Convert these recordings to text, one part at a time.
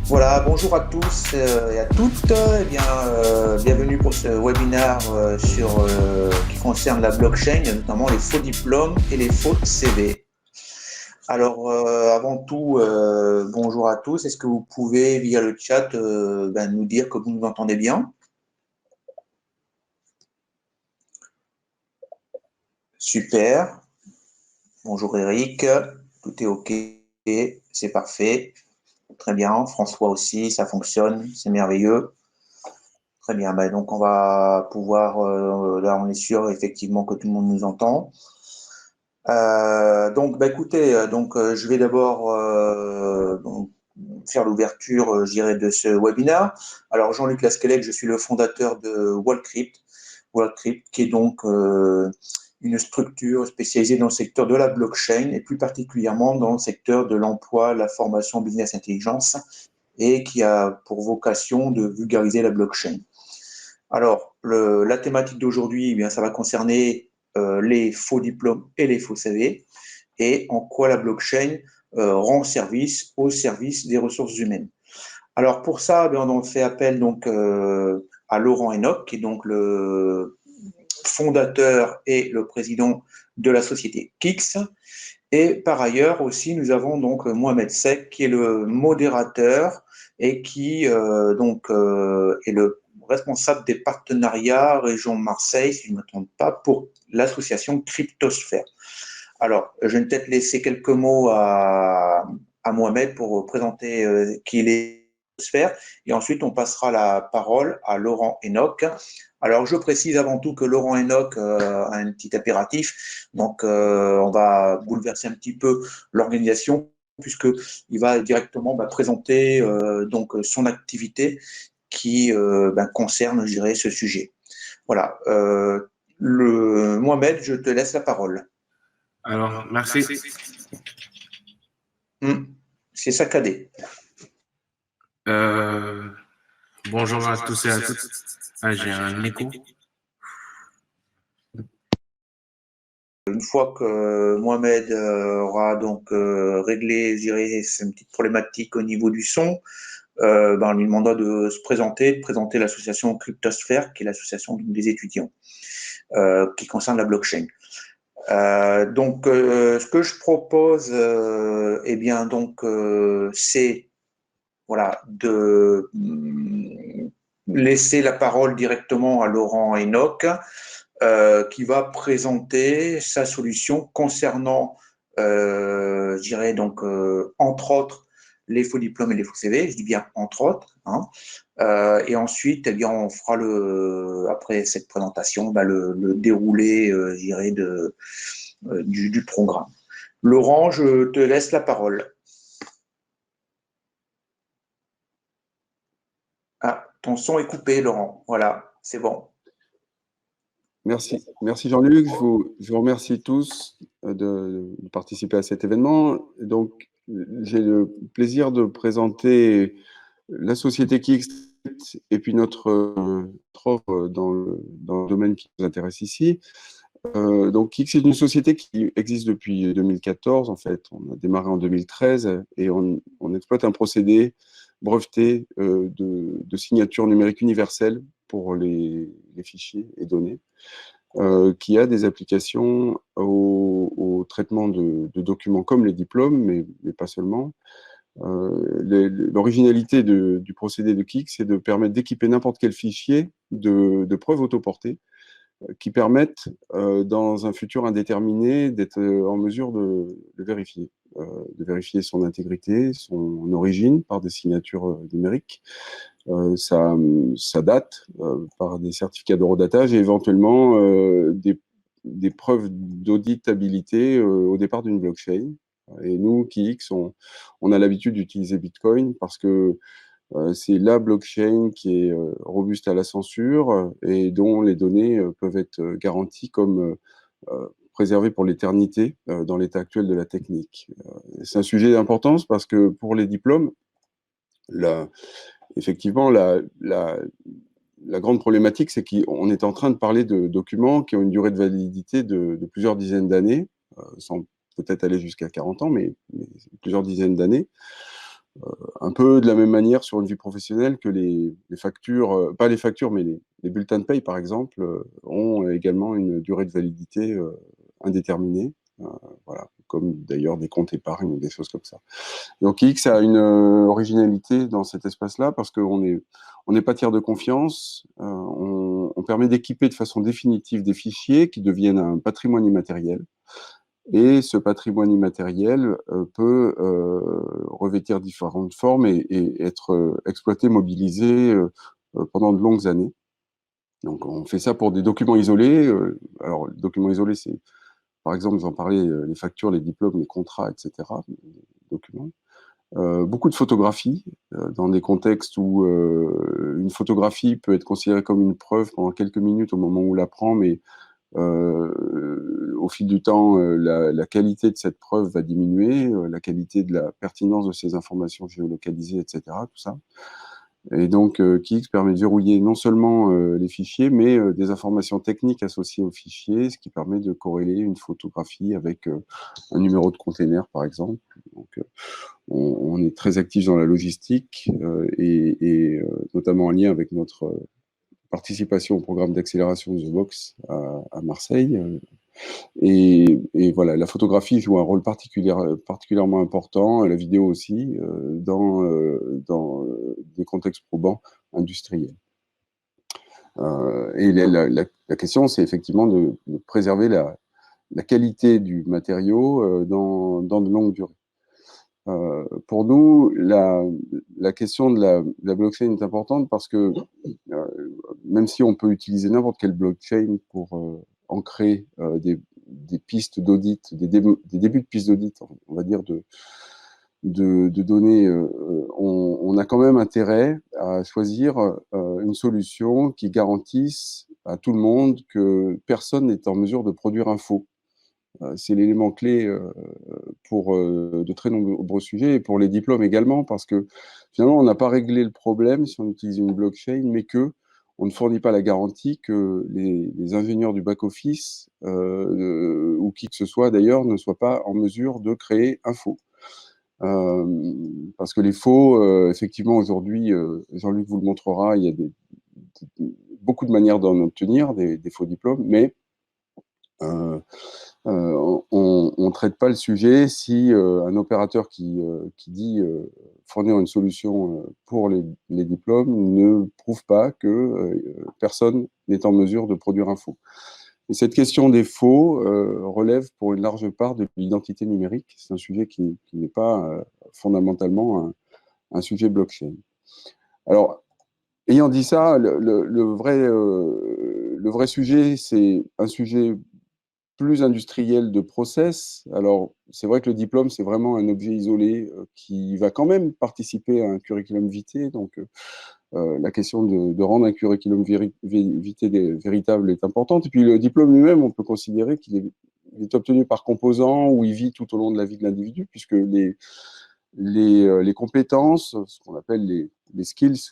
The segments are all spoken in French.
Voilà, bonjour à tous et à toutes. Bienvenue pour ce webinaire qui concerne la blockchain, notamment les faux diplômes et les faux CV. Alors, avant tout, bonjour à tous. Est-ce que vous pouvez, via le chat, nous dire que vous nous entendez bien? Super. Bonjour Eric. Tout est OK. C'est parfait. Très bien. François aussi, ça fonctionne. C'est merveilleux. Très bien, donc on va pouvoir, là on est sûr effectivement que tout le monde nous entend. Écoutez, je vais d'abord faire l'ouverture, je dirais, de ce webinaire. Alors Jean-Luc Lasquelec, je suis le fondateur de Wallcrypt. Wallcrypt qui est donc une structure spécialisée dans le secteur de la blockchain et plus particulièrement dans le secteur de l'emploi, la formation, business intelligence et qui a pour vocation de vulgariser la blockchain. Alors, la thématique d'aujourd'hui, ça va concerner les faux diplômes et les faux CV et en quoi la blockchain rend service au service des ressources humaines. Alors, pour ça, on fait appel donc à Laurent Enoch, qui est donc le fondateur et le président de la société Kix. Et par ailleurs aussi, nous avons donc Mohamed Sek, qui est le modérateur et qui est le responsable des partenariats région Marseille, si je ne me trompe pas, pour l'association Cryptosphère. Alors, je vais peut-être laisser quelques mots à Mohamed pour présenter qui il est Cryptosphère, et ensuite on passera la parole à Laurent Enoch. Alors, je précise avant tout que Laurent Enoch a un petit impératif, donc on va bouleverser un petit peu l'organisation puisqu'il va directement présenter donc son activité qui concerne, je dirais, ce sujet. Voilà. Mohamed, je te laisse la parole. Alors, merci. C'est saccadé. Bonjour à tous et à toutes. Ah, j'ai un écho. Une fois que Mohamed aura donc réglé, je dirais, une petite problématique au niveau du son, on lui demandera de se présenter, de présenter l'association Cryptosphère, qui est l'association des étudiants qui concerne la blockchain. Ce que je propose, c'est voilà, de laisser la parole directement à Laurent Enoch, qui va présenter sa solution concernant, je dirais donc, entre autres, les faux diplômes et les faux CV. Je dis bien entre autres. Et ensuite, on fera après cette présentation, le déroulé, je dirais, du programme. Laurent, je te laisse la parole. Ah, ton son est coupé, Laurent. Voilà, c'est bon. Merci Jean-Luc. Je vous remercie tous de participer à cet événement. Donc, j'ai le plaisir de présenter la société Kix et puis notre offre dans le domaine qui nous intéresse ici. Donc, Kix est une société qui existe depuis 2014. En fait, on a démarré en 2013 et on exploite un procédé breveté de signature numérique universelle pour les fichiers et données, qui a des applications au traitement de documents comme les diplômes, mais pas seulement. L'originalité du procédé de Kix, c'est de permettre d'équiper n'importe quel fichier de preuves autoportées qui permettent, dans un futur indéterminé, d'être en mesure de vérifier son intégrité, son origine par des signatures numériques, sa date par des certificats d'horodatage et éventuellement des preuves d'auditabilité au départ d'une blockchain. Et nous, KX, on a l'habitude d'utiliser Bitcoin parce que c'est la blockchain qui est robuste à la censure et dont les données peuvent être garanties comme préservées pour l'éternité dans l'état actuel de la technique. C'est un sujet d'importance parce que pour les diplômes, effectivement, la grande problématique, c'est qu'on est en train de parler de documents qui ont une durée de validité de plusieurs dizaines d'années, sans peut-être aller jusqu'à 40 ans, mais plusieurs dizaines d'années. un peu de la même manière sur une vie professionnelle que les factures, pas les factures, mais les bulletins de paye, par exemple, ont également une durée de validité indéterminée. Voilà, comme d'ailleurs des comptes épargne ou des choses comme ça. Donc X a une originalité dans cet espace-là parce on n'est pas tiers de confiance, on permet d'équiper de façon définitive des fichiers qui deviennent un patrimoine immatériel. Et ce patrimoine immatériel peut revêtir différentes formes et être exploité, mobilisé pendant de longues années. Donc on fait ça pour des documents isolés. Alors, les documents isolés, c'est, par exemple, j'en parlais, les factures, les diplômes, les contrats, etc. Les documents. Beaucoup de photographies, dans des contextes où une photographie peut être considérée comme une preuve pendant quelques minutes au moment où on la prend, mais au fil du temps, la qualité de cette preuve va diminuer, la qualité de la pertinence de ces informations géolocalisées, etc. Tout ça. Et donc, Kix permet de verrouiller non seulement les fichiers, mais des informations techniques associées aux fichiers, ce qui permet de corréler une photographie avec un numéro de container, par exemple. Donc, on est très actif dans la logistique et notamment en lien avec notre participation au programme d'accélération The Box à Marseille. Et voilà, la photographie joue un rôle particulièrement important, la vidéo aussi, dans des contextes probants industriels. Et la question, c'est effectivement de préserver la qualité du matériau dans de longues durées. Pour nous, la question de la blockchain est importante parce que même si on peut utiliser n'importe quelle blockchain pour ancrer des pistes d'audit, des débuts de pistes d'audit, on va dire, de données, on a quand même intérêt à choisir une solution qui garantisse à tout le monde que personne n'est en mesure de produire un faux. C'est l'élément clé pour de très nombreux sujets et pour les diplômes également, parce que finalement, on n'a pas réglé le problème si on utilise une blockchain, mais que on ne fournit pas la garantie que les ingénieurs du back-office ou qui que ce soit d'ailleurs ne soient pas en mesure de créer un faux. Parce que les faux, effectivement, aujourd'hui, Jean-Luc vous le montrera, il y a beaucoup de manières d'en obtenir, des faux diplômes, mais on ne traite pas le sujet si un opérateur qui dit fournir une solution pour les diplômes ne prouve pas que personne n'est en mesure de produire un faux. Et cette question des faux relève pour une large part de l'identité numérique. C'est un sujet qui n'est pas fondamentalement un sujet blockchain. Alors, ayant dit ça, le vrai sujet, c'est un sujet plus industriel de process. Alors, c'est vrai que le diplôme, c'est vraiment un objet isolé qui va quand même participer à un curriculum vitae. Donc, la question de rendre un curriculum vitae véritable est importante. Et puis, le diplôme lui-même, on peut considérer qu'il est obtenu par composant ou il vit tout au long de la vie de l'individu, puisque les compétences, ce qu'on appelle les skills,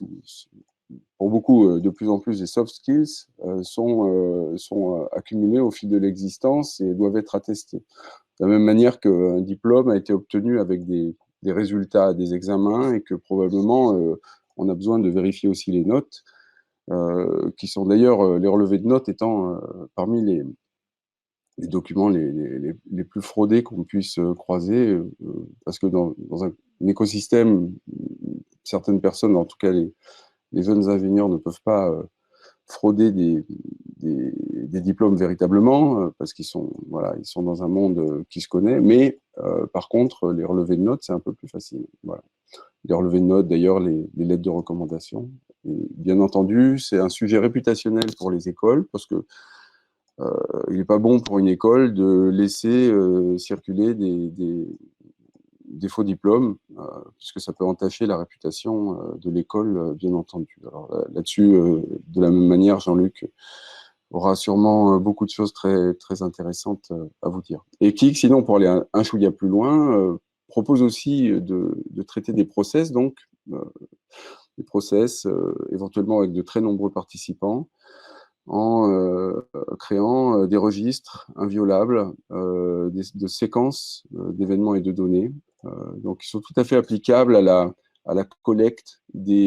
pour beaucoup de plus en plus des soft skills, sont accumulées au fil de l'existence et doivent être attestées. De la même manière qu'un diplôme a été obtenu avec des résultats des examens et que probablement on a besoin de vérifier aussi les notes, qui sont d'ailleurs, les relevés de notes étant parmi les documents les plus fraudés qu'on puisse croiser, parce que dans un écosystème, certaines personnes, en tout cas les jeunes ingénieurs, ne peuvent pas frauder des diplômes véritablement, parce qu'ils sont, voilà, ils sont dans un monde qui se connaît, mais par contre, les relevés de notes, c'est un peu plus facile. Voilà. Les relevés de notes, d'ailleurs, les lettres de recommandation. Et bien entendu, c'est un sujet réputationnel pour les écoles, parce que il n'est pas bon pour une école de laisser circuler des faux diplômes, puisque ça peut entacher la réputation de l'école, bien entendu. Alors là-dessus, de la même manière, Jean-Luc aura sûrement beaucoup de choses très, très intéressantes à vous dire. Et Kik, sinon, pour aller un chouïa plus loin, propose aussi de traiter des process, donc des process éventuellement avec de très nombreux participants, en créant des registres inviolables de séquences d'événements et de données, Donc, ils sont tout à fait applicables à la collecte des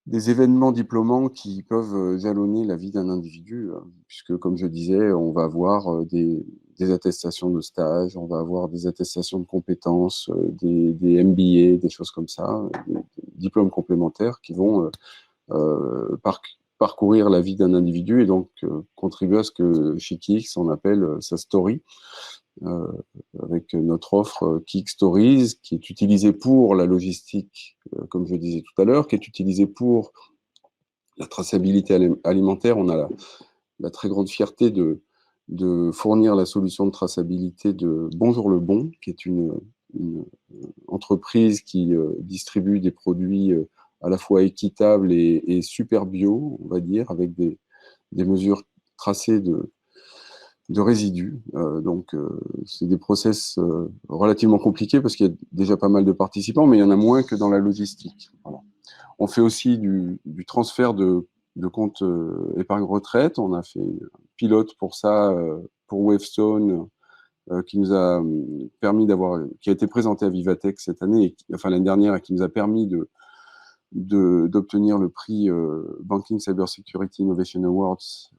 événements diplômants qui peuvent jalonner la vie d'un individu, puisque, comme je disais, on va avoir des attestations de stage, on va avoir des attestations de compétences, des MBA, des choses comme ça, des diplômes complémentaires qui vont parcourir la vie d'un individu et donc contribuer à ce que chez KIX on appelle sa story, euh, avec notre offre KIX Stories, qui est utilisée pour la logistique, comme je disais tout à l'heure, qui est utilisée pour la traçabilité alimentaire. On a la très grande fierté de fournir la solution de traçabilité de Bonjour le Bon, qui est une entreprise qui distribue des produits à la fois équitables et super bio, on va dire, avec des mesures tracées de résidus. Donc, c'est des process relativement compliqués parce qu'il y a déjà pas mal de participants, mais il y en a moins que dans la logistique. Voilà. On fait aussi du transfert de compte épargne retraite. On a fait un pilote pour ça, pour Wavestone, qui nous a permis qui a été présenté à Vivatech cette année, enfin l'année dernière, et qui nous a permis d'obtenir le prix Banking Cybersecurity Innovation Awards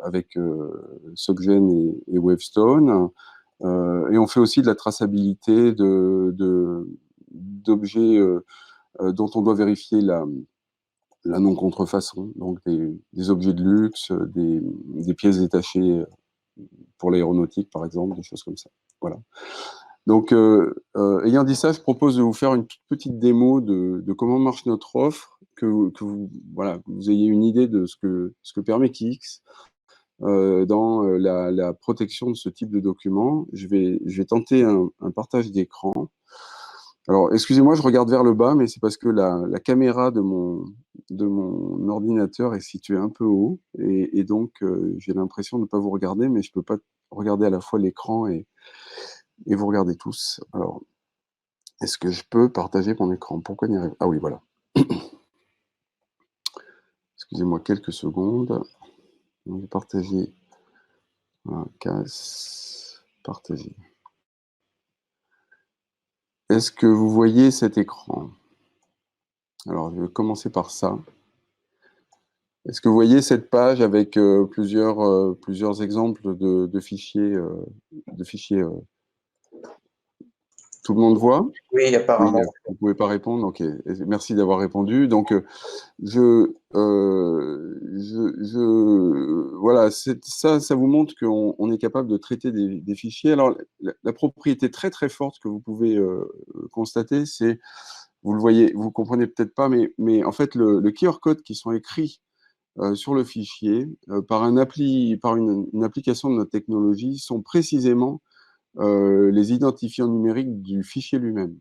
avec SocGen et Wavestone. Et on fait aussi de la traçabilité d'objets dont on doit vérifier la non-contrefaçon, donc des objets de luxe, des pièces détachées pour l'aéronautique, par exemple, des choses comme ça. Voilà. Donc, ayant dit ça, je propose de vous faire une toute petite démo de comment marche notre offre, que vous ayez une idée de ce que permet KIX dans la protection de ce type de document. Je vais tenter un partage d'écran. Alors, excusez-moi, je regarde vers le bas, mais c'est parce que la caméra de mon ordinateur est située un peu haut, et donc j'ai l'impression de ne pas vous regarder, mais je ne peux pas regarder à la fois l'écran et vous regarder tous. Alors, est-ce que je peux partager mon écran? Pourquoi n'y arrive? Ah oui, voilà. Excusez-moi quelques secondes. Je vais partager. Voilà, casse, partager. Est-ce que vous voyez cet écran? Alors, je vais commencer par ça. Est-ce que vous voyez cette page avec plusieurs exemples de fichiers, tout le monde voit? Oui, apparemment. Oui, vous ne pouvez pas répondre. Ok, merci d'avoir répondu. Donc, voilà, ça vous montre qu'on est capable de traiter des fichiers. Alors, la propriété très très forte que vous pouvez constater, c'est, vous le voyez, vous comprenez peut-être pas, mais en fait, le QR code qui sont écrits sur le fichier par une application de notre technologie sont précisément les identifiants numériques du fichier lui-même.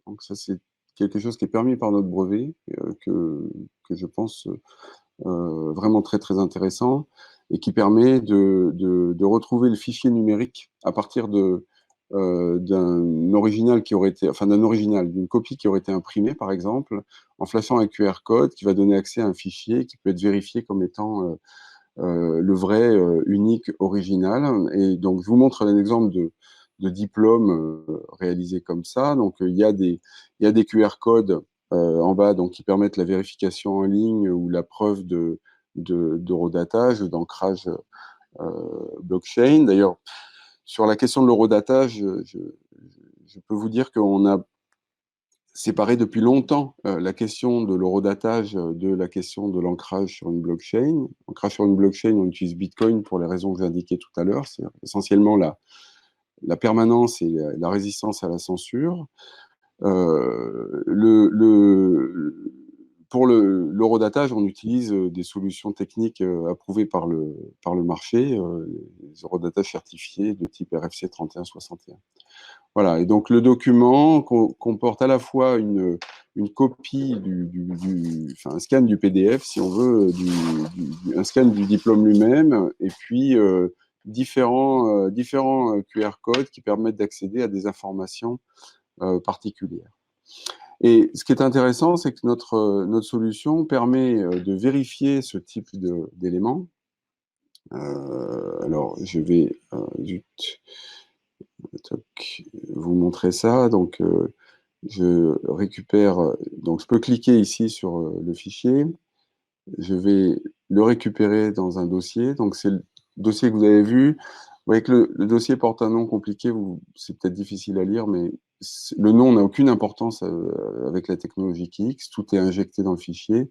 Donc ça, c'est quelque chose qui est permis par notre brevet, que je pense vraiment très très intéressant, et qui permet de retrouver le fichier numérique à partir d'un original qui aurait été, enfin d'une copie qui aurait été imprimée par exemple, en flashant un QR code qui va donner accès à un fichier qui peut être vérifié comme étant le vrai, unique, original. Et donc je vous montre un exemple de diplôme réalisé comme ça. Donc il y a des QR codes en bas, donc qui permettent la vérification en ligne ou la preuve d'horodatage, d'ancrage blockchain. D'ailleurs, sur la question de l'horodatage, je peux vous dire qu'on a séparé depuis longtemps la question de l'horodatage de la question de l'ancrage sur une blockchain. L'ancrage sur une blockchain, on utilise Bitcoin pour les raisons que j'ai indiquées tout à l'heure. C'est essentiellement la permanence et la résistance à la censure. Pour l'horodatage, on utilise des solutions techniques approuvées par le marché, les horodatages certifiés de type RFC 3161. Voilà, et donc le document comporte à la fois une copie enfin un scan du PDF, si on veut, un scan du diplôme lui-même, et puis différents QR codes qui permettent d'accéder à des informations particulières. Et ce qui est intéressant, c'est que notre solution permet de vérifier ce type d'éléments. Alors, je vais vous montrer ça. Donc, je récupère, donc je peux cliquer ici sur le fichier. Je vais le récupérer dans un dossier. Donc, c'est le dossier que vous avez vu. Vous voyez que le dossier porte un nom compliqué, c'est peut-être difficile à lire, mais le nom n'a aucune importance avec la technologie KX. Tout est injecté dans le fichier.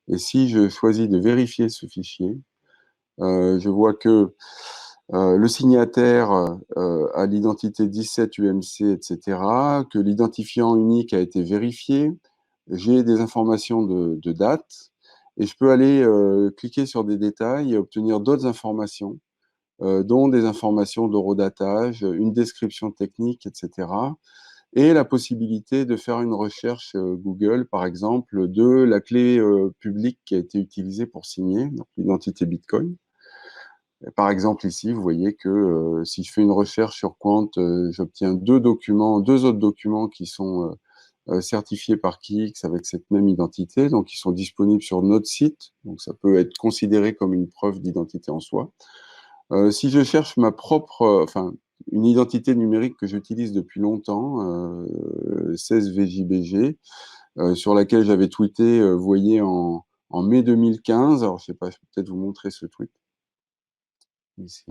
Et si je choisis de vérifier ce fichier, je vois que le signataire a l'identité 17 UMC, etc., que l'identifiant unique a été vérifié, j'ai des informations de date, et je peux aller cliquer sur des détails et obtenir d'autres informations, dont des informations d'horodatage, une description technique, etc., et la possibilité de faire une recherche Google, par exemple, de la clé publique qui a été utilisée pour signer, donc l'identité Bitcoin. Par exemple, ici, vous voyez que si je fais une recherche sur Quant, j'obtiens deux autres documents qui sont certifiés par KX avec cette même identité, donc ils sont disponibles sur notre site, donc ça peut être considéré comme une preuve d'identité en soi. Si je cherche ma propre, enfin, une identité numérique que j'utilise depuis longtemps, 16VJBG, sur laquelle j'avais tweeté, vous voyez, en mai 2015, alors je sais pas, je peux peut-être vous montrer ce tweet ici.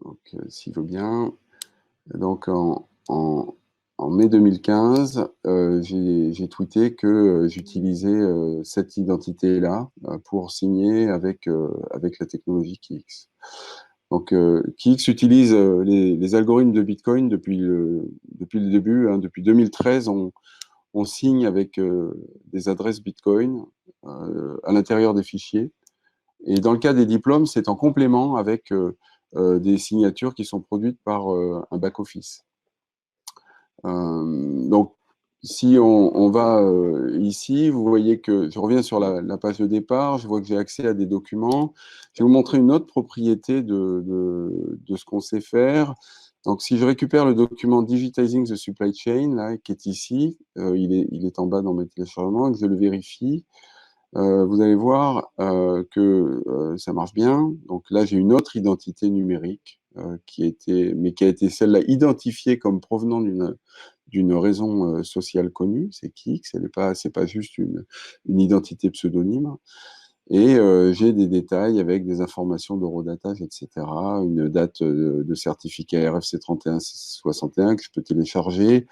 Donc, s'il veut bien. Donc, en mai 2015, j'ai tweeté que j'utilisais cette identité-là pour signer avec la technologie KX. Donc, KX utilise les algorithmes de Bitcoin depuis le début. Hein, depuis 2013, on signe avec des adresses Bitcoin à l'intérieur des fichiers. Et dans le cas des diplômes, c'est en complément avec des signatures qui sont produites par un back-office. Donc, si on va ici, vous voyez que je reviens sur la page de départ, je vois que j'ai accès à des documents. Je vais vous montrer une autre propriété de ce qu'on sait faire. Donc, si je récupère le document Digitizing the Supply Chain, là, qui est ici, il est en bas dans mes téléchargements, et que je le vérifie, vous allez voir que ça marche bien. Donc là, j'ai une autre identité numérique qui a été celle-là identifiée comme provenant d'une raison sociale connue, c'est KX, c'est pas juste une identité pseudonyme. Et j'ai des détails avec des informations d'horodatage, etc., une date de certificat RFC 3161 que je peux télécharger,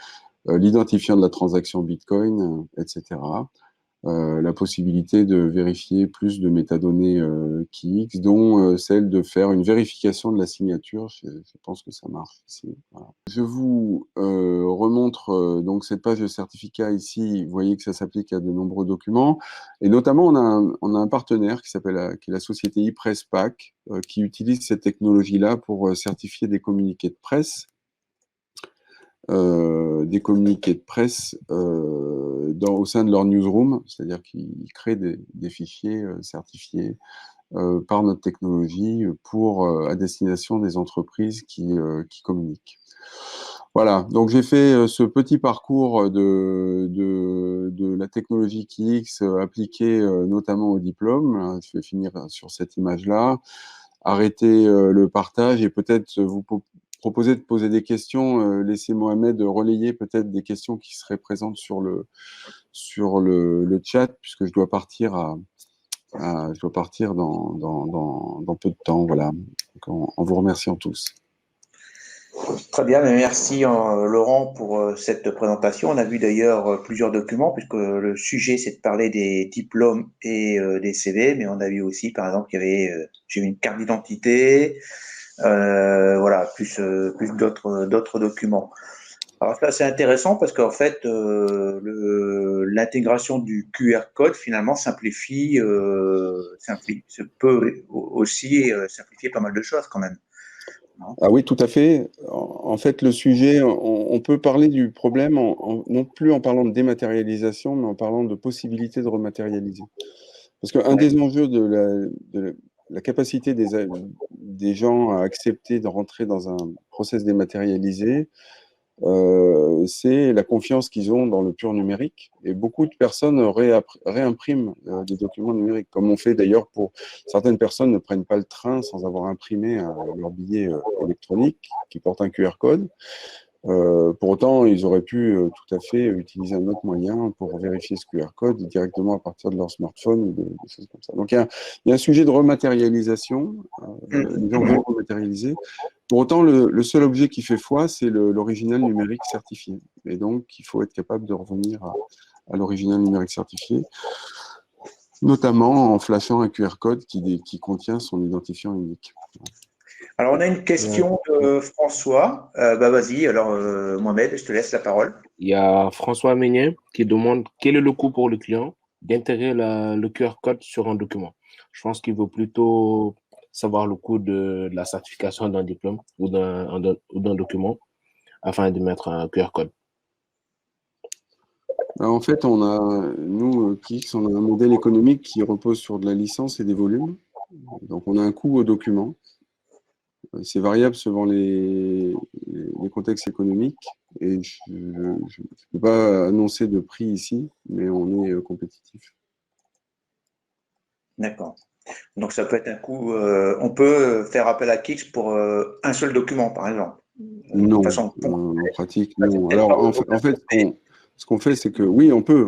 l'identifiant de la transaction Bitcoin, etc., la possibilité de vérifier plus de métadonnées KX, dont celle de faire une vérification de la signature. Je pense que ça marche ici. Voilà. Je vous remontre donc cette page de certificat ici. Vous voyez que ça s'applique à de nombreux documents. Et notamment, on a un partenaire qui est la société ePressPack, qui utilise cette technologie-là pour certifier des communiqués de presse. Au sein de leur newsroom, c'est-à-dire qu'ils créent des fichiers certifiés par notre technologie à destination des entreprises qui communiquent. Voilà, donc j'ai fait ce petit parcours de la technologie KX appliquée notamment au diplôme. Je vais finir sur cette image-là, arrêter le partage et peut-être vous proposer de poser des questions. Laissez Mohamed relayer peut-être des questions qui seraient présentes sur le chat, puisque je dois partir dans peu de temps. Voilà. Donc, en vous remerciant tous. Très bien, mais merci Laurent pour cette présentation. On a vu d'ailleurs plusieurs documents, puisque le sujet c'est de parler des diplômes et des CV, mais on a vu aussi par exemple qu'il y avait j'ai vu une carte d'identité, voilà, plus d'autres documents. Alors ça c'est intéressant parce qu'en fait l'intégration du QR code finalement peut aussi simplifier pas mal de choses quand même. Non, Ah oui, tout à fait. En fait, le sujet, on peut parler du problème non plus en parlant de dématérialisation, mais en parlant de possibilité de rematérialiser. Parce qu'un des enjeux de la capacité des gens à accepter de rentrer dans un process dématérialisé, c'est la confiance qu'ils ont dans le pur numérique. Et beaucoup de personnes réimpriment des documents numériques, comme on fait d'ailleurs pour certaines personnes ne prennent pas le train sans avoir imprimé leur billet électronique qui porte un QR code. Pour autant, ils auraient pu tout à fait utiliser un autre moyen pour vérifier ce QR code directement à partir de leur smartphone ou des choses comme ça. Donc, il y a un sujet de rematérialisation. Les gens veulent rematérialiser. Pour autant, le seul objet qui fait foi, c'est l'original numérique certifié. Et donc, il faut être capable de revenir à l'original numérique certifié, notamment en flashant un QR code qui contient son identifiant unique. Alors, on a une question de François. Vas-y, alors Mohamed, je te laisse la parole. Il y a François Meignet qui demande quel est le coût pour le client d'intégrer le QR code sur un document. Je pense qu'il veut plutôt savoir le coût de la certification d'un diplôme ou d'un document afin de mettre un QR code. Alors, en fait, nous, Kix, on a un modèle économique qui repose sur de la licence et des volumes. Donc, on a un coût au document. C'est variable selon les contextes économiques et je ne peux pas annoncer de prix ici, mais on est compétitif. D'accord. Donc, ça peut être un coût. On peut faire appel à Kix pour un seul document, par exemple. Non, en pratique, non. Alors, en fait, ce qu'on fait, c'est que oui, on peut.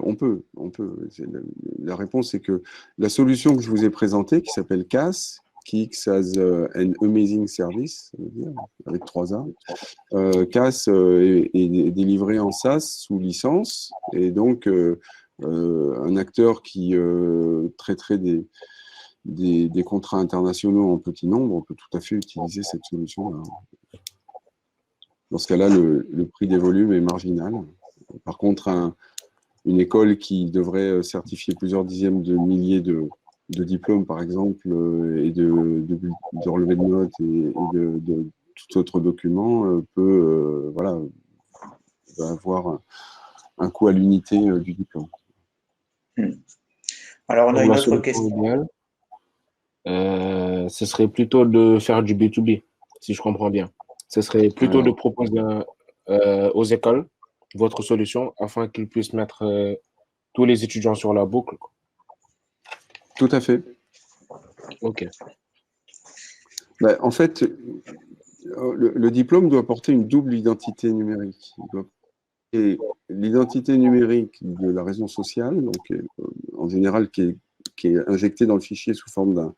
La réponse, c'est que la solution que je vous ai présentée, qui s'appelle CAS, Kix as an Amazing Service, ça veut dire, avec 3 A. CAS est délivré en SaaS sous licence, et donc un acteur qui traiterait des contrats internationaux en petit nombre peut tout à fait utiliser cette solution-là. Dans ce cas-là, le prix des volumes est marginal. Par contre, une école qui devrait certifier plusieurs dizaines de milliers de diplômes, par exemple, et de relevés de notes et de tout autre document, va avoir un coût à l'unité du diplôme. Alors, on a une autre question. Idéale, ce serait plutôt de faire du B2B, si je comprends bien. Ce serait plutôt de proposer aux écoles votre solution afin qu'ils puissent mettre tous les étudiants sur la boucle. Tout à fait. OK. En fait, le diplôme doit porter une double identité numérique. Et l'identité numérique de la raison sociale, donc en général qui est injectée dans le fichier sous forme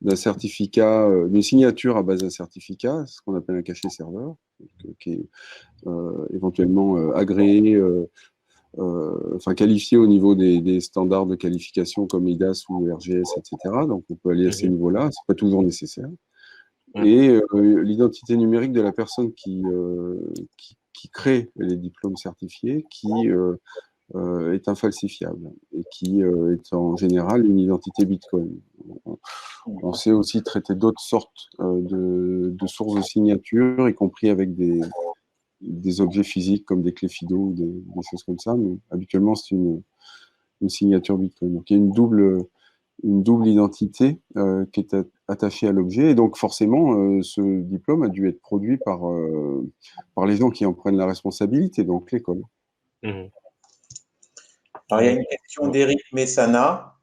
d'un certificat, d'une signature à base d'un certificat, ce qu'on appelle un cachet serveur, qui est éventuellement agréé, qualifié au niveau des standards de qualification comme IDAS ou RGS, etc. Donc on peut aller à ces niveaux-là, c'est pas toujours nécessaire. Et l'identité numérique de la personne qui crée les diplômes certifiés, qui est infalsifiable et qui est en général une identité Bitcoin. On sait aussi traiter d'autres sortes de sources de signature, y compris avec des objets physiques comme des clés FIDO ou des choses comme ça, mais habituellement c'est une signature Bitcoin. Donc il y a une double identité qui est attachée à l'objet, et donc forcément ce diplôme a dû être produit par les gens qui en prennent la responsabilité, donc l'école. Alors, il y a une question d'Eric Messana.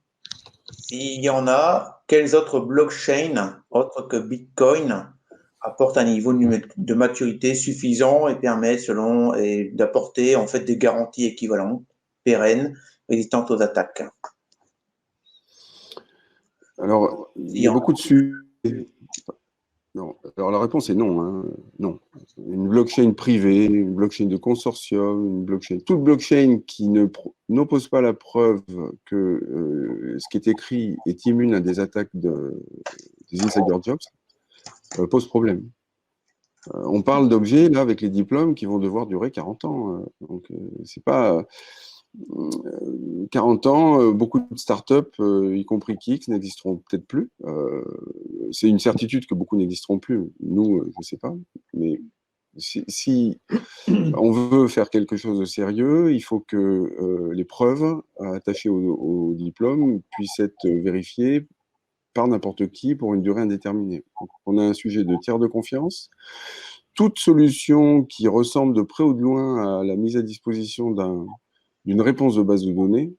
S'il y en a, quelles autres blockchains, autres que Bitcoin, apportent un niveau de maturité suffisant et permettent d'apporter en fait des garanties équivalentes, pérennes, résistantes aux attaques? Alors, il y a beaucoup de sujets. Non. Alors la réponse est non. Hein. Non. Une blockchain privée, une blockchain de consortium, toute blockchain qui n'oppose pas la preuve que ce qui est écrit est immune à des attaques des insider jobs pose problème. On parle d'objets là avec les diplômes qui vont devoir durer 40 ans. Donc c'est pas 40 ans, beaucoup de startups, y compris Kix, n'existeront peut-être plus. C'est une certitude que beaucoup n'existeront plus. Nous, je ne sais pas. Mais si on veut faire quelque chose de sérieux, il faut que les preuves attachées au diplôme puissent être vérifiées par n'importe qui pour une durée indéterminée. Donc, on a un sujet de tiers de confiance toute solution qui ressemble de près ou de loin à la mise à disposition d'une réponse de base de données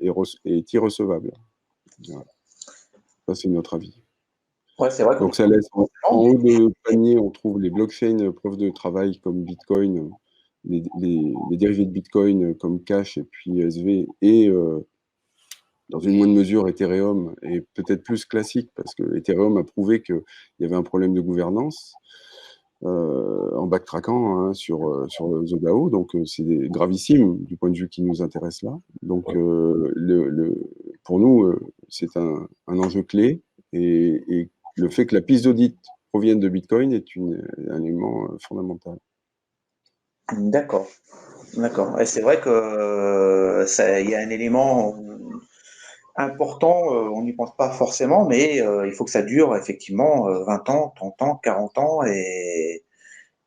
est irrecevable. Voilà. Ça, c'est notre avis. Ouais, c'est vrai. Donc, ça laisse en haut de panier, on trouve les blockchains preuves de travail comme Bitcoin, les dérivés de Bitcoin comme Cash et puis SV, et dans une moindre mesure Ethereum, et peut-être plus classique, parce que Ethereum a prouvé qu'il y avait un problème de gouvernance en backtrackant hein, sur The DAO, donc c'est gravissime du point de vue qui nous intéresse là. Donc, pour nous, c'est un enjeu clé, et le fait que la piste d'audit provienne de Bitcoin est un élément fondamental. D'accord. Et c'est vrai que il y a un élément important, on n'y pense pas forcément, mais il faut que ça dure effectivement 20 ans, 30 ans, 40 ans. Et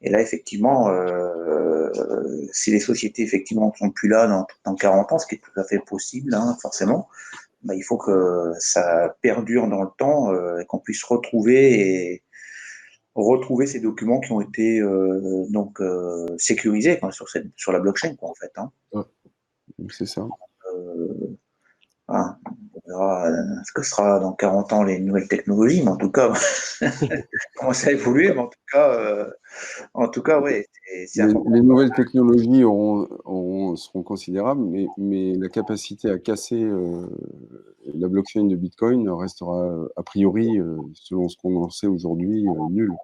là, effectivement, si les sociétés effectivement ne sont plus là dans 40 ans, ce qui est tout à fait possible, hein, forcément, bah, il faut que ça perdure dans le temps et qu'on puisse retrouver ces documents qui ont été sécurisés quoi, sur la blockchain, quoi, en fait. Hein. C'est ça. On verra ce que sera dans 40 ans les nouvelles technologies, mais en tout cas, comment ça a évolué, mais en tout cas, ouais, c'est important. Les nouvelles technologies seront considérables, mais la capacité à casser la blockchain de Bitcoin restera a priori, selon ce qu'on en sait aujourd'hui, nulle.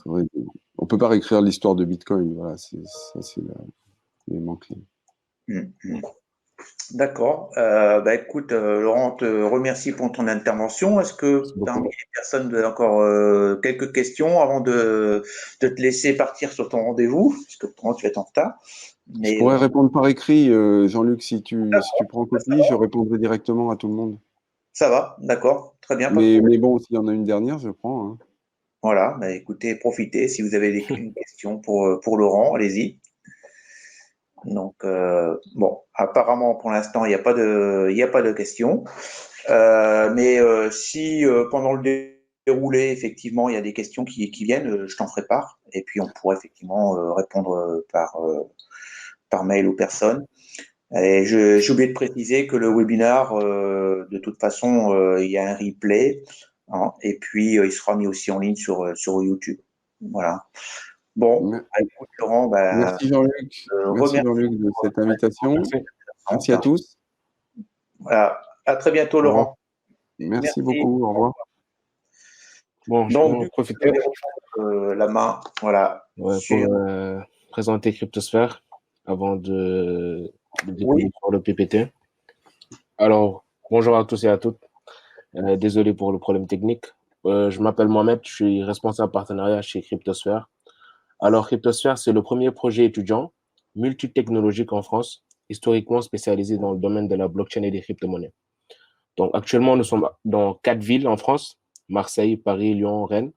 On ne peut pas réécrire l'histoire de Bitcoin. Voilà, c'est l'élément clé. D'accord. Écoute, Laurent, te remercie pour ton intervention. Est-ce que parmi les personnes, vous avez encore quelques questions avant de te laisser partir sur ton rendez-vous, puisque tu vas être en retard. Mais, je pourrais répondre par écrit, Jean-Luc, si tu prends copie, je répondrai directement à tout le monde. Ça va, d'accord, très bien. Mais bon, s'il y en a une dernière, je prends. Hein. Voilà, écoutez, profitez. Si vous avez une question pour Laurent, allez-y. Donc, apparemment, pour l'instant, il n'y a pas de questions. Mais si pendant le déroulé, effectivement, il y a des questions qui viennent, je t'en ferai part. Et puis, on pourra effectivement répondre par mail aux personnes. Et j'ai oublié de préciser que le webinar, de toute façon, il y a un replay. Hein, et puis, il sera mis aussi en ligne sur YouTube. Voilà. Bon, écoute, Laurent, merci Jean-Luc. Merci Jean-Luc de cette invitation. Merci à tous. Voilà. À très bientôt, Laurent. Merci beaucoup. Au revoir. Bon, donc, je profiter la main, voilà. Pour présenter Cryptosphère avant de découvrir sur le PPT. Alors, bonjour à tous et à toutes. Désolé pour le problème technique. Je m'appelle Mohamed, je suis responsable partenariat chez Cryptosphère. Alors, Cryptosphère, c'est le premier projet étudiant multitechnologique en France, historiquement spécialisé dans le domaine de la blockchain et des crypto-monnaies. Donc, actuellement, nous sommes dans 4 villes en France, Marseille, Paris, Lyon, Rennes,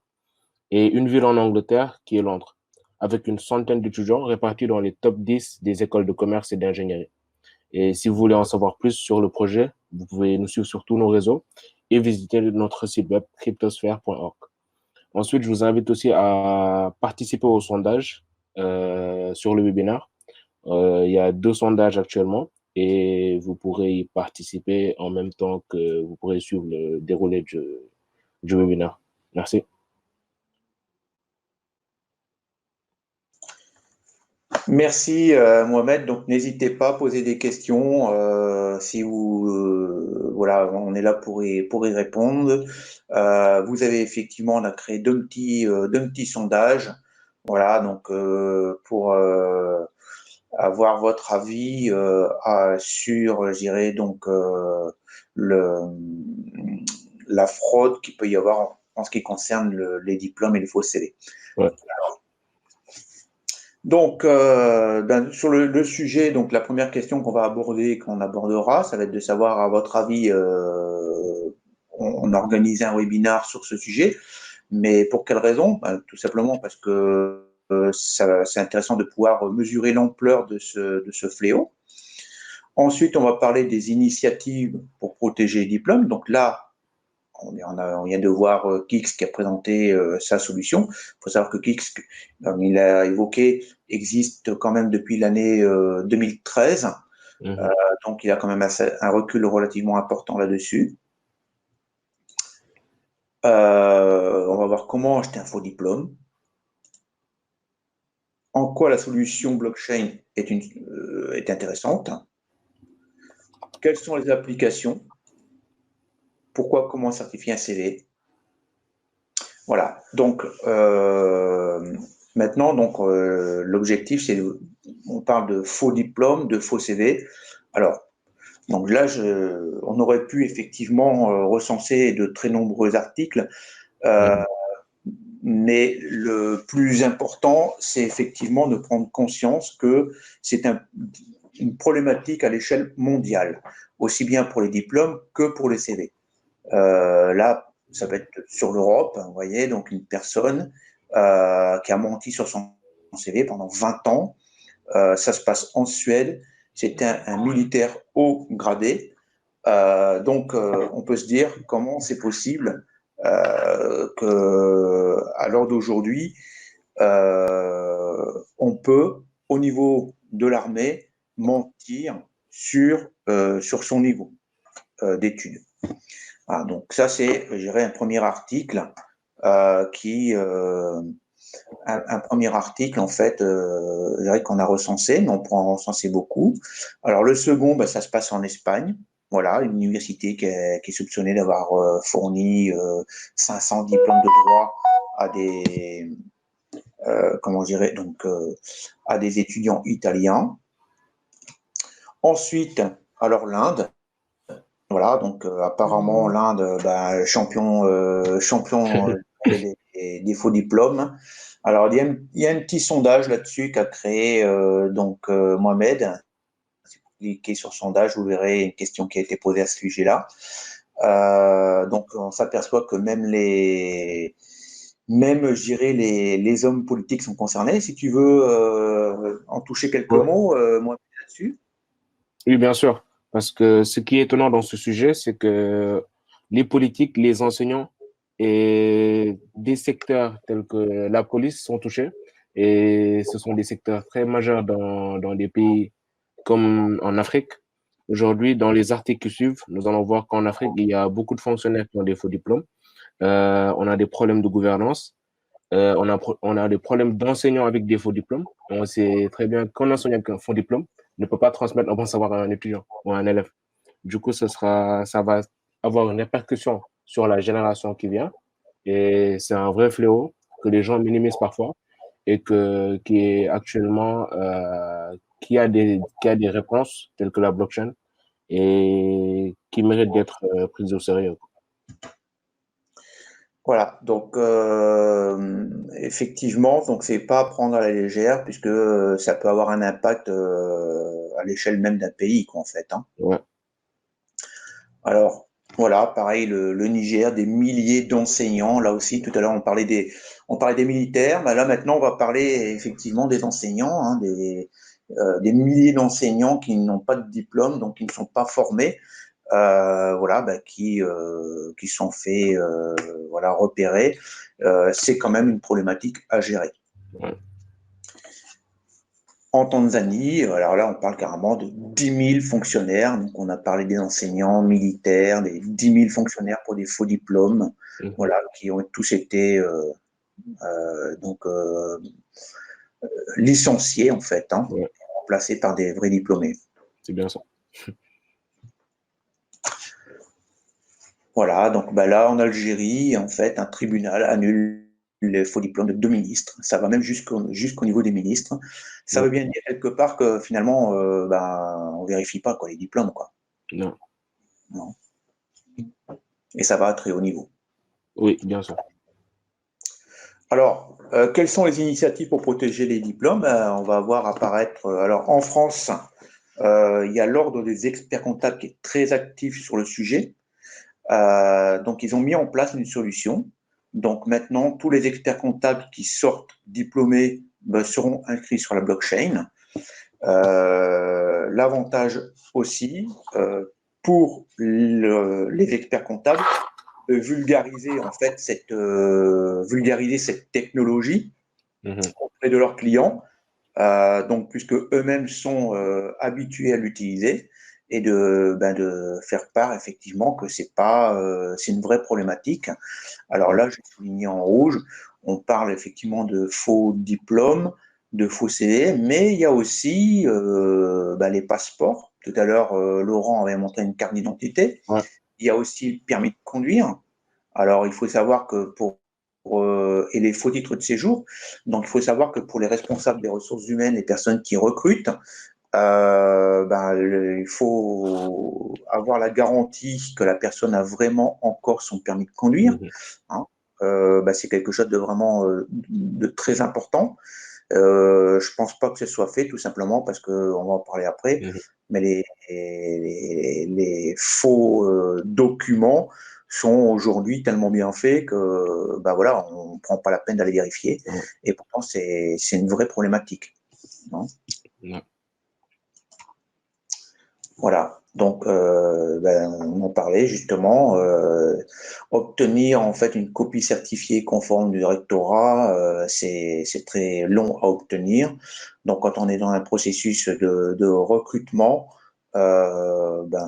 et une ville en Angleterre qui est Londres, avec une centaine d'étudiants répartis dans les top 10 des écoles de commerce et d'ingénierie. Et si vous voulez en savoir plus sur le projet, vous pouvez nous suivre sur tous nos réseaux et visiter notre site web cryptosphère.org. Ensuite, je vous invite aussi à participer au sondage sur le webinaire. Il y a 2 sondages actuellement et vous pourrez y participer en même temps que vous pourrez suivre le déroulé du webinaire. Merci. Merci Mohamed. Donc n'hésitez pas à poser des questions. Si vous voilà, on est là pour y répondre. Vous avez effectivement, on a créé deux petits sondages. Voilà, donc pour avoir votre avis sur, je dirais donc la fraude qu'il peut y avoir en ce qui concerne les diplômes et les faux CV. Ouais. Donc, sur le sujet, donc la première question qu'on va aborder, qu'on abordera, ça va être de savoir, à votre avis, on organise un webinar sur ce sujet, mais pour quelle raison? Tout simplement parce que c'est intéressant de pouvoir mesurer l'ampleur de ce fléau. Ensuite, on va parler des initiatives pour protéger les diplômes. Donc là, on vient de voir Kix qui a présenté sa solution. Il faut savoir que Kix, comme il a évoqué, existe quand même depuis l'année 2013. Donc, il a quand même un recul relativement important là-dessus. On va voir comment acheter un faux diplôme. En quoi la solution blockchain est intéressante. Quelles sont les applications? Pourquoi, comment certifier un CV? Voilà. Donc, maintenant, l'objectif, c'est, on parle de faux diplôme, de faux CV. Alors, donc là, on aurait pu effectivement recenser de très nombreux articles, mais le plus important, c'est effectivement de prendre conscience que c'est une problématique à l'échelle mondiale, aussi bien pour les diplômes que pour les CV. Là, ça va être sur l'Europe, vous voyez, donc une personne qui a menti sur son CV pendant 20 ans. Ça se passe en Suède. C'est un militaire haut gradé. On peut se dire comment c'est possible qu'à l'heure d'aujourd'hui, on peut, au niveau de l'armée, mentir sur son niveau d'études. Voilà, donc ça, c'est, je dirais, un premier article un premier article, en fait, je dirais qu'on a recensé, mais on pourra en recenser beaucoup. Alors, le second, ça se passe en Espagne. Voilà, une université qui est soupçonnée d'avoir fourni 500 diplômes de droit à des, à des étudiants italiens. Ensuite, alors l'Inde. Voilà, donc apparemment l'Inde, champion des faux diplômes. Alors il y a un petit sondage là-dessus qu'a créé Mohamed. Si vous cliquez sur sondage, vous verrez une question qui a été posée à ce sujet-là. Donc on s'aperçoit que je dirais les hommes politiques sont concernés. Si tu veux en toucher quelques mots, Mohamed, là-dessus. Oui, bien sûr. Parce que ce qui est étonnant dans ce sujet, c'est que les politiques, les enseignants et des secteurs tels que la police sont touchés. Et ce sont des secteurs très majeurs dans des pays comme en Afrique. Aujourd'hui, dans les articles qui suivent, nous allons voir qu'en Afrique, il y a beaucoup de fonctionnaires qui ont des faux diplômes. On a des problèmes de gouvernance. On a des problèmes d'enseignants avec des faux diplômes. On sait très bien qu'un enseignant avec un faux diplôme ne peut pas transmettre un bon savoir à un étudiant ou à un élève. Du coup, ça va avoir une répercussion sur la génération qui vient. Et c'est un vrai fléau que les gens minimisent parfois et qui est actuellement, qui a des réponses telles que la blockchain et qui mérite d'être prise au sérieux. Voilà, donc effectivement, donc c'est pas à prendre à la légère puisque ça peut avoir un impact à l'échelle même d'un pays, quoi, en fait. Hein. Ouais. Alors voilà, pareil, le Niger, des milliers d'enseignants. Là aussi, tout à l'heure on parlait des militaires, là maintenant on va parler effectivement des enseignants, hein, des milliers d'enseignants qui n'ont pas de diplôme, donc qui ne sont pas formés. Qui sont faits repérer, c'est quand même une problématique à gérer. Ouais. En Tanzanie, alors là, on parle carrément de 10 000 fonctionnaires. Donc, on a parlé des enseignants militaires, des 10 000 fonctionnaires pour des faux diplômes, qui ont tous été licenciés, en fait, remplacés par des vrais diplômés. C'est bien ça. Voilà, donc là, en Algérie, en fait, un tribunal annule les faux diplômes de 2 ministres. Ça va même jusqu'au niveau des ministres. Ça veut bien dire quelque part que finalement, on vérifie pas les diplômes, quoi. Non. Et ça va à très haut niveau. Oui, bien sûr. Alors, quelles sont les initiatives pour protéger les diplômes? On va voir apparaître. Alors, en France, il y a l'Ordre des experts comptables qui est très actif sur le sujet. Donc, ils ont mis en place une solution. Donc, maintenant, tous les experts comptables qui sortent diplômés seront inscrits sur la blockchain. L'avantage aussi pour les experts comptables, de vulgariser en fait vulgariser cette technologie auprès de leurs clients, donc puisque eux-mêmes sont habitués à l'utiliser, et de faire part effectivement que c'est une vraie problématique. Alors là, j'ai souligné en rouge, on parle effectivement de faux diplômes, de faux CV, mais il y a aussi les passeports. Tout à l'heure, Laurent avait montré une carte d'identité. Ouais. Il y a aussi le permis de conduire. Alors, il faut savoir que et les faux titres de séjour. Donc, il faut savoir que pour les responsables des ressources humaines, les personnes qui recrutent, il faut avoir la garantie que la personne a vraiment encore son permis de conduire. Hein. C'est quelque chose de vraiment de très important. Je pense pas que ce soit fait, tout simplement parce qu'on va en parler après, mais les faux documents sont aujourd'hui tellement bien faits que on prend pas la peine d'aller vérifier, et pourtant c'est une vraie problématique. Hein. Voilà, donc on en parlait justement, obtenir en fait une copie certifiée conforme du rectorat, c'est très long à obtenir. Donc quand on est dans un processus de recrutement,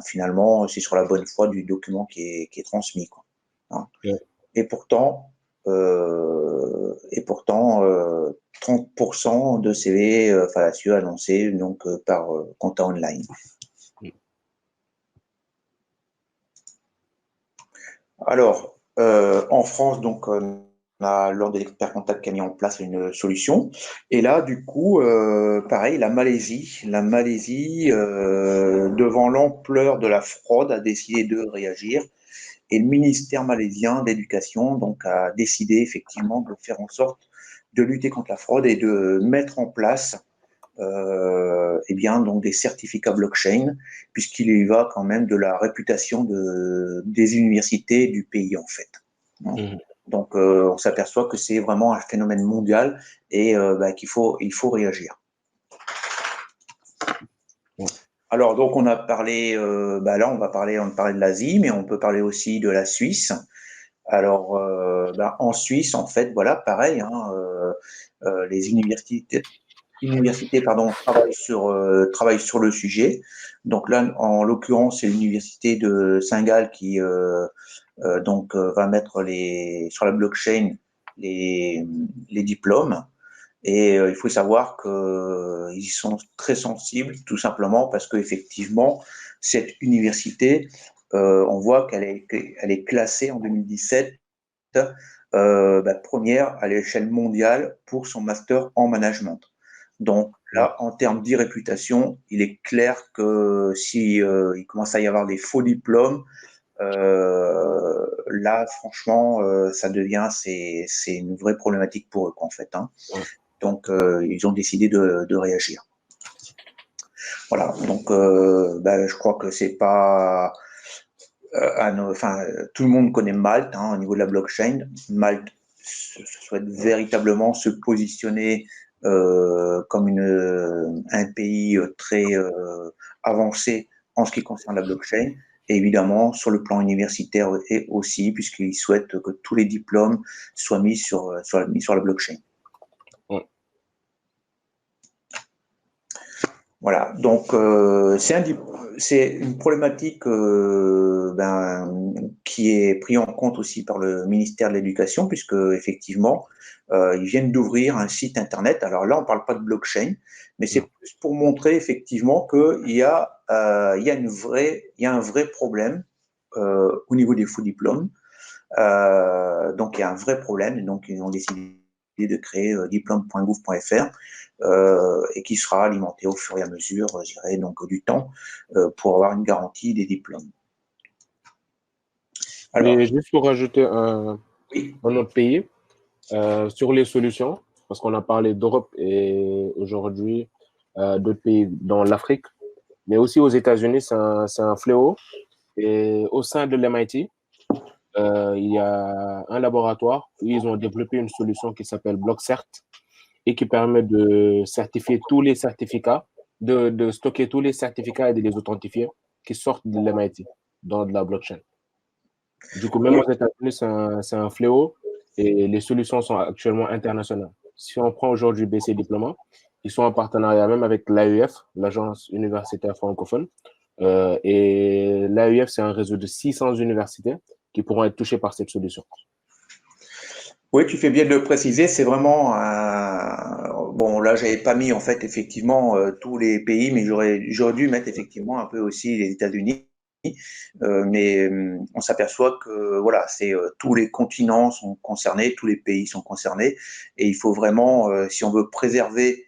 finalement c'est sur la bonne foi du document qui est transmis, quoi. Hein. Et pourtant 30% de CV fallacieux annoncés donc par Compta Online. Alors, en France, donc, on a l'ordre de l'expert comptable qui a mis en place une solution. Et là, du coup, pareil, la Malaisie, devant l'ampleur de la fraude, a décidé de réagir. Et le ministère malaisien d'éducation donc a décidé effectivement de faire en sorte de lutter contre la fraude et de mettre en place donc des certificats blockchain, puisqu'il y va quand même de la réputation des universités du pays, en fait. Donc, on s'aperçoit que c'est vraiment un phénomène mondial et qu'il faut réagir. Alors, donc, on a parlé, là, on parlait de l'Asie, mais on peut parler aussi de la Suisse. Alors, en Suisse, en fait, voilà, pareil, les universités travaillent sur le sujet. Donc là, en l'occurrence, c'est l'université de Saint-Gall qui va mettre sur la blockchain les diplômes. Et il faut savoir qu'ils sont très sensibles, tout simplement parce qu'effectivement, cette université, on voit qu'elle est classée en 2017 première à l'échelle mondiale pour son master en management. Donc là, en termes d'e-réputation, il est clair que si il commence à y avoir des faux diplômes, là, franchement, c'est une vraie problématique pour eux, en fait. Hein. Donc, ils ont décidé de réagir. Voilà. Donc, je crois que c'est pas. Tout le monde connaît Malte au niveau de la blockchain. Malte souhaite véritablement se positionner comme un pays très avancé en ce qui concerne la blockchain. Et évidemment, sur le plan universitaire aussi, puisqu'il souhaite que tous les diplômes soient mis sur la blockchain. Voilà, donc c'est une problématique qui est prise en compte aussi par le ministère de l'Éducation, puisque effectivement, ils viennent d'ouvrir un site internet. Alors là, on ne parle pas de blockchain, mais c'est plus pour montrer effectivement qu'il y a un vrai problème au niveau des faux diplômes. Donc il y a un vrai problème, et donc ils ont décidé de créer diplôme.gouv.fr et qui sera alimenté au fur et à mesure, je dirais, donc du temps, pour avoir une garantie des diplômes. Alors, mais juste pour rajouter un autre pays sur les solutions, parce qu'on a parlé d'Europe et aujourd'hui d'autres pays dans l'Afrique, mais aussi aux États-Unis, c'est un fléau. Et au sein de l'MIT, il y a un laboratoire où ils ont développé une solution qui s'appelle BlockCert et qui permet de certifier tous les certificats, de stocker tous les certificats et de les authentifier qui sortent de l'MIT dans de la blockchain. Du coup, même aux États-Unis, c'est un fléau et les solutions sont actuellement internationales. Si on prend aujourd'hui BC Diploma, ils sont en partenariat même avec l'AUF, l'Agence universitaire francophone. Et l'AUF, c'est un réseau de 600 universités qui pourront être touchées par cette solution. Oui, tu fais bien de le préciser, c'est vraiment bon, là, j'avais pas mis en fait effectivement tous les pays, mais j'aurais dû mettre effectivement un peu aussi les États-Unis. Mais on s'aperçoit que voilà, c'est tous les continents sont concernés, tous les pays sont concernés, et il faut vraiment, si on veut préserver,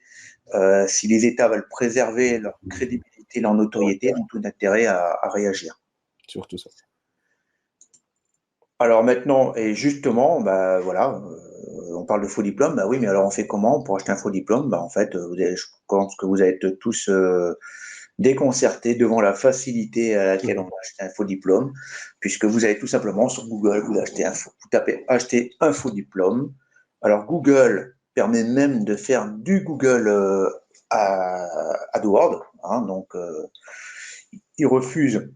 si les États veulent préserver leur crédibilité, leur notoriété, ils ont tout intérêt à réagir. Surtout ça. Alors maintenant, et justement, bah voilà, on parle de faux diplôme, bah oui, mais alors on fait comment pour acheter un faux diplôme? Bah en fait, je pense que vous êtes tous déconcertés devant la facilité à laquelle on achète un faux diplôme, puisque vous allez tout simplement sur Google, vous tapez acheter un faux diplôme. Alors Google permet même de faire du Google AdWords, hein, donc il refuse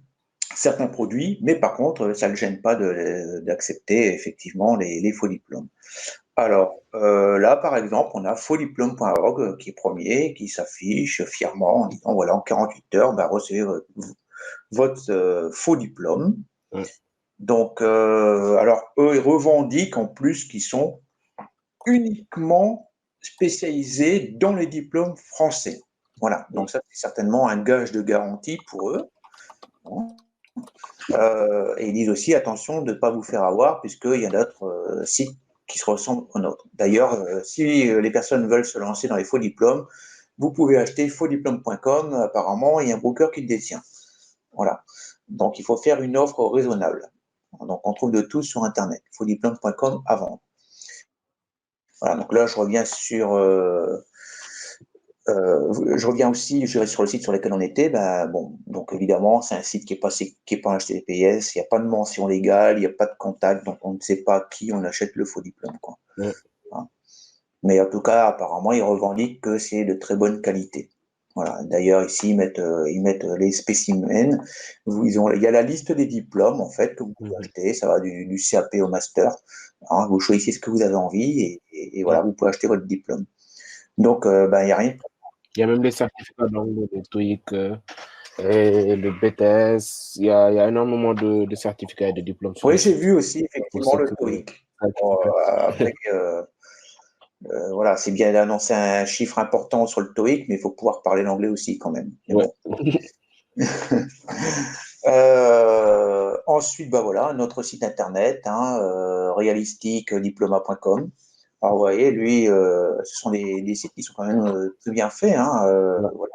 certains produits, mais par contre, ça ne gêne pas d'accepter effectivement les faux diplômes. Alors là, par exemple, on a fausdiplôme.org qui est premier, qui s'affiche fièrement en disant voilà, en 48 heures, bah, recevez votre faux diplôme. Ouais. Donc, alors eux, ils revendiquent en plus qu'ils sont uniquement spécialisés dans les diplômes français. Voilà, donc ça, c'est certainement un gage de garantie pour eux. Et ils disent aussi attention de ne pas vous faire avoir, puisqu'il y a d'autres sites qui se ressemblent aux nôtres. D'ailleurs, si les personnes veulent se lancer dans les faux diplômes, vous pouvez acheter fausdiplôme.com. Apparemment, il y a un broker qui le détient. Voilà. Donc, il faut faire une offre raisonnable. Donc, on trouve de tout sur Internet. Fausdiplôme.com à vendre. Voilà. Donc là, je reviens sur. Je reviens aussi, je reste sur le site sur lequel on était. Ben, bon, donc évidemment, c'est un site qui est pas un HTTPS, il n'y a pas de mention légale, il n'y a pas de contact, donc on ne sait pas qui on achète le faux diplôme, quoi. Ouais. Hein. Mais en tout cas, apparemment, ils revendiquent que c'est de très bonne qualité. Voilà. D'ailleurs, ici, ils mettent les spécimens. Il y a la liste des diplômes, en fait, que vous pouvez acheter. Ça va du CAP au master. Hein, vous choisissez ce que vous avez envie et voilà, vous pouvez acheter votre diplôme. Donc, ben, il n'y a rien. Il y a même des certificats, donc le TOEIC et le BTS. Il y a énormément de certificats et de diplômes. Oui, j'ai vu aussi effectivement le TOEIC. Après, voilà, c'est bien d'annoncer un chiffre important sur le TOEIC, mais il faut pouvoir parler l'anglais aussi quand même. Ouais. Bon. Ensuite, bah voilà, notre site internet, hein, realisticdiploma.com. Alors, vous voyez, lui, ce sont des sites qui sont quand même très bien faits, hein, Ouais. voilà,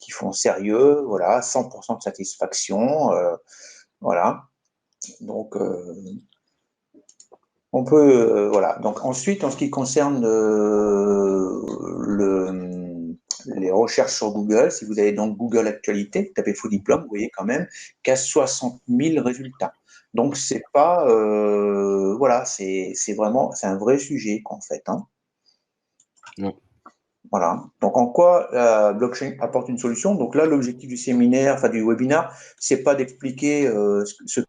qui font sérieux, voilà, 100% de satisfaction, voilà. Donc, on peut, voilà. Donc, ensuite, en ce qui concerne les recherches sur Google, si vous avez donc Google Actualité, vous tapez faux diplôme, vous voyez quand même qu'à 60 000 résultats. Donc, c'est pas, voilà, c'est vraiment, c'est un vrai sujet, en fait, hein. Ouais. Voilà. Donc, en quoi la blockchain apporte une solution? Donc là, l'objectif du séminaire, enfin du webinaire, c'est pas d'expliquer ce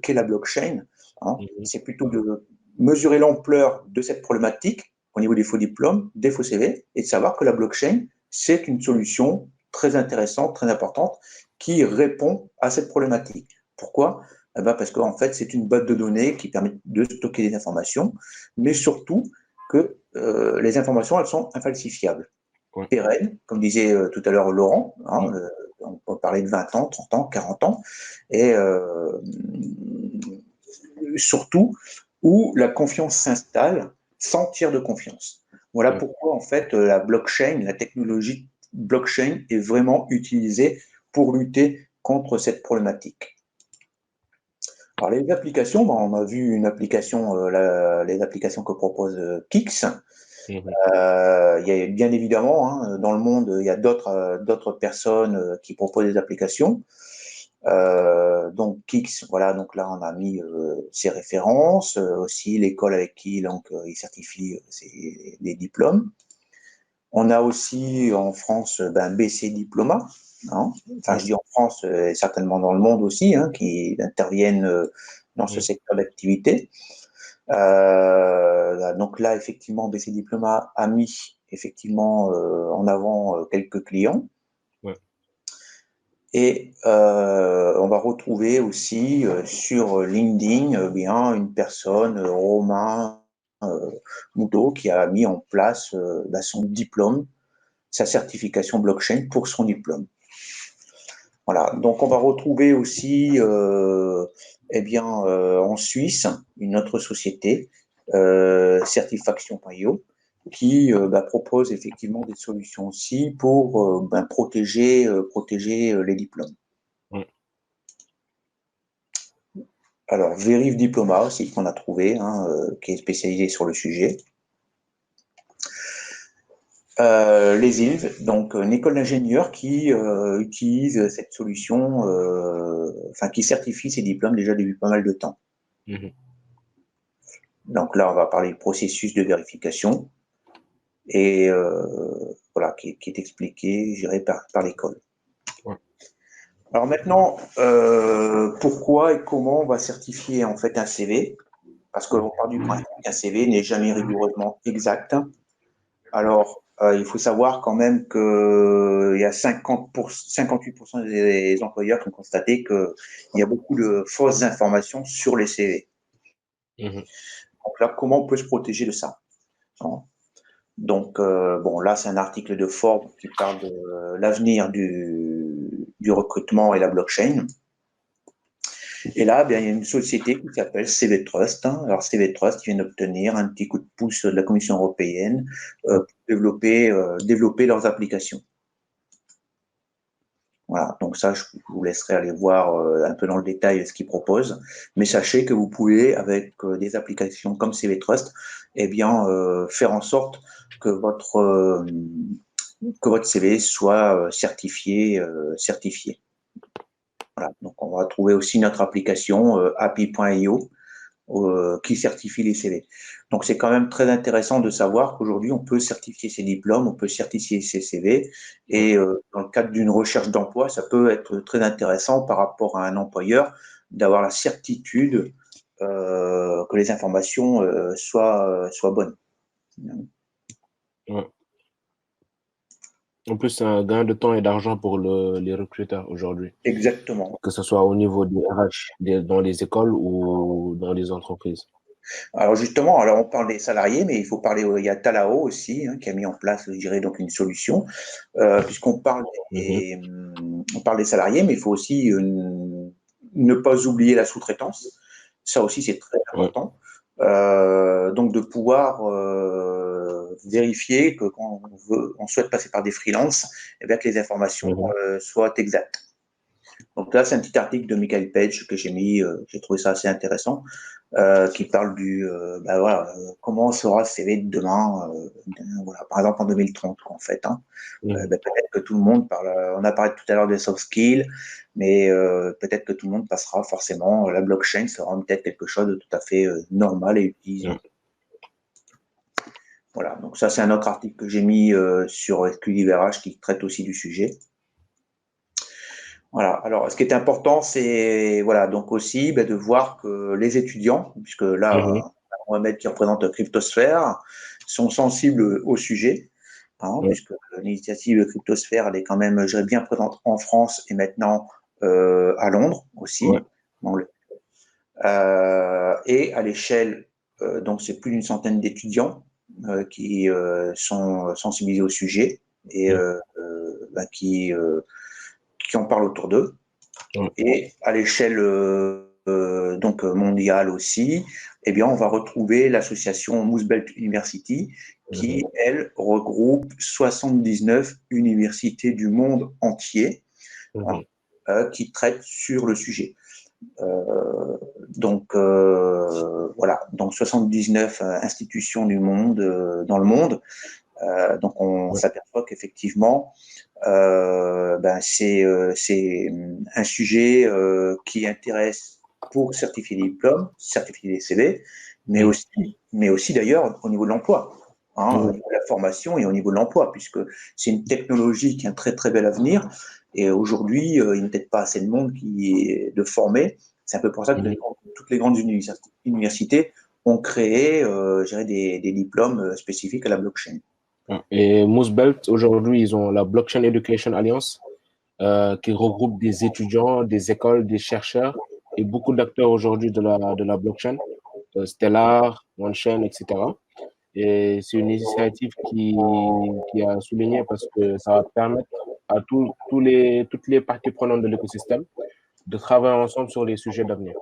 qu'est la blockchain, hein. C'est plutôt de mesurer l'ampleur de cette problématique au niveau des faux diplômes, des faux CV, et de savoir que la blockchain, c'est une solution très intéressante, très importante, qui répond à cette problématique. Pourquoi? Eh ben parce qu'en fait, c'est une base de données qui permet de stocker des informations, mais surtout que les informations, elles sont infalsifiables, Ouais. pérennes, comme disait tout à l'heure Laurent, hein, on peut parler de 20 ans, 30 ans, 40 ans, et surtout où la confiance s'installe sans tiers de confiance. Voilà pourquoi, en fait, la blockchain, la technologie blockchain est vraiment utilisée pour lutter contre cette problématique. Alors, les applications, on a vu une application, les applications que propose Kix. Il y a bien évidemment, hein, dans le monde, il y a d'autres personnes qui proposent des applications. Donc Kix, voilà, donc là on a mis ses références, aussi l'école avec qui donc il certifie les diplômes. On a aussi en France BC Diploma, hein. Enfin, je dis en France, et certainement dans le monde aussi, hein, qui interviennent dans ce secteur d'activité. Donc là, effectivement, BC Diploma a mis effectivement en avant quelques clients. Ouais. Et on va retrouver aussi sur LinkedIn bien une personne, Romain Moutot, qui a mis en place son diplôme, sa certification blockchain pour son diplôme. Voilà. Donc on va retrouver aussi en Suisse une autre société, Certifaction.io, qui propose effectivement des solutions aussi pour protéger les diplômes. Ouais. Alors, Veriv Diploma aussi, qu'on a trouvé, qui est spécialisé sur le sujet. Les ILV, donc une école d'ingénieurs qui utilise cette solution, qui certifie ses diplômes déjà depuis pas mal de temps. Mhm. Donc là, on va parler du processus de vérification et qui est expliqué, géré par l'école. Ouais. Alors maintenant, pourquoi et comment on va certifier en fait un CV? Parce qu'on part du principe qu'un CV n'est jamais rigoureusement exact. Alors, il faut savoir quand même qu'il y a 58% des employeurs qui ont constaté qu'il y a beaucoup de fausses informations sur les CV. Mhm. Donc là, comment on peut se protéger de ça? Donc, là, c'est un article de Forbes qui parle de l'avenir du recrutement et la blockchain. Et là, il y a une société qui s'appelle CV Trust. Alors, CV Trust vient d'obtenir un petit coup de pouce de la Commission européenne pour développer leurs applications. Voilà, donc ça, je vous laisserai aller voir un peu dans le détail ce qu'ils proposent. Mais sachez que vous pouvez, avec des applications comme CV Trust, faire en sorte que votre CV soit certifié. Voilà. Donc, on va trouver aussi notre application API.io qui certifie les CV. Donc, c'est quand même très intéressant de savoir qu'aujourd'hui, on peut certifier ses diplômes, on peut certifier ses CV. Et dans le cadre d'une recherche d'emploi, ça peut être très intéressant par rapport à un employeur d'avoir la certitude que les informations soient bonnes. Ouais. En plus, c'est un gain de temps et d'argent pour les recruteurs aujourd'hui, Exactement. que ce soit au niveau des RH, dans les écoles ou dans les entreprises. Alors justement, on parle des salariés, mais il faut parler, il y a Talao aussi, qui a mis en place, je dirais, donc une solution, puisqu'on parle on parle des salariés, mais il faut aussi ne pas oublier la sous-traitance. Ça aussi, c'est très important. Donc de pouvoir vérifier que quand on souhaite passer par des freelances, que les informations soient exactes. Donc là, c'est un petit article de Michael Page que j'ai mis, j'ai trouvé ça assez intéressant, qui parle comment sera le CV de demain, par exemple en 2030, en fait. Peut-être que tout le monde parle, on a parlé tout à l'heure des soft skills, mais peut-être que tout le monde passera forcément, la blockchain sera peut-être quelque chose de tout à fait normal et utilisé. Voilà, donc ça c'est un autre article que j'ai mis sur SQLivrage qui traite aussi du sujet. Voilà. Alors, ce qui est important, c'est donc aussi de voir que les étudiants, puisque là, Mohamed qui représente Cryptosphère, sont sensibles au sujet, puisque l'initiative Cryptosphère, elle est quand même, je dirais, bien présente en France et maintenant à Londres aussi. Et à l'échelle, donc c'est plus d'une centaine d'étudiants qui sont sensibilisés au sujet et qui en parlent autour d'eux. Et à l'échelle mondiale aussi, on va retrouver l'association Moosbelt University qui, elle, regroupe 79 universités du monde entier qui traitent sur le sujet. Donc 79 institutions du monde, dans le monde. Donc on s'aperçoit qu'effectivement, c'est un sujet qui intéresse pour certifier les diplômes, certifier les CV, mais aussi d'ailleurs au niveau de l'emploi, au niveau de la formation et au niveau de l'emploi, puisque c'est une technologie qui a un très très bel avenir Et aujourd'hui, il n'y a peut-être pas assez de monde de formés. C'est un peu pour ça que toutes les grandes universités ont créé, je dirais, des diplômes spécifiques à la blockchain. Et Moosebelt, aujourd'hui, ils ont la Blockchain Education Alliance, qui regroupe des étudiants, des écoles, des chercheurs et beaucoup d'acteurs aujourd'hui de la blockchain, Stellar, OneChain, etc. Et c'est une initiative qui a souligné parce que ça va permettre à toutes les parties prenantes de l'écosystème de travailler ensemble sur les sujets d'avenir.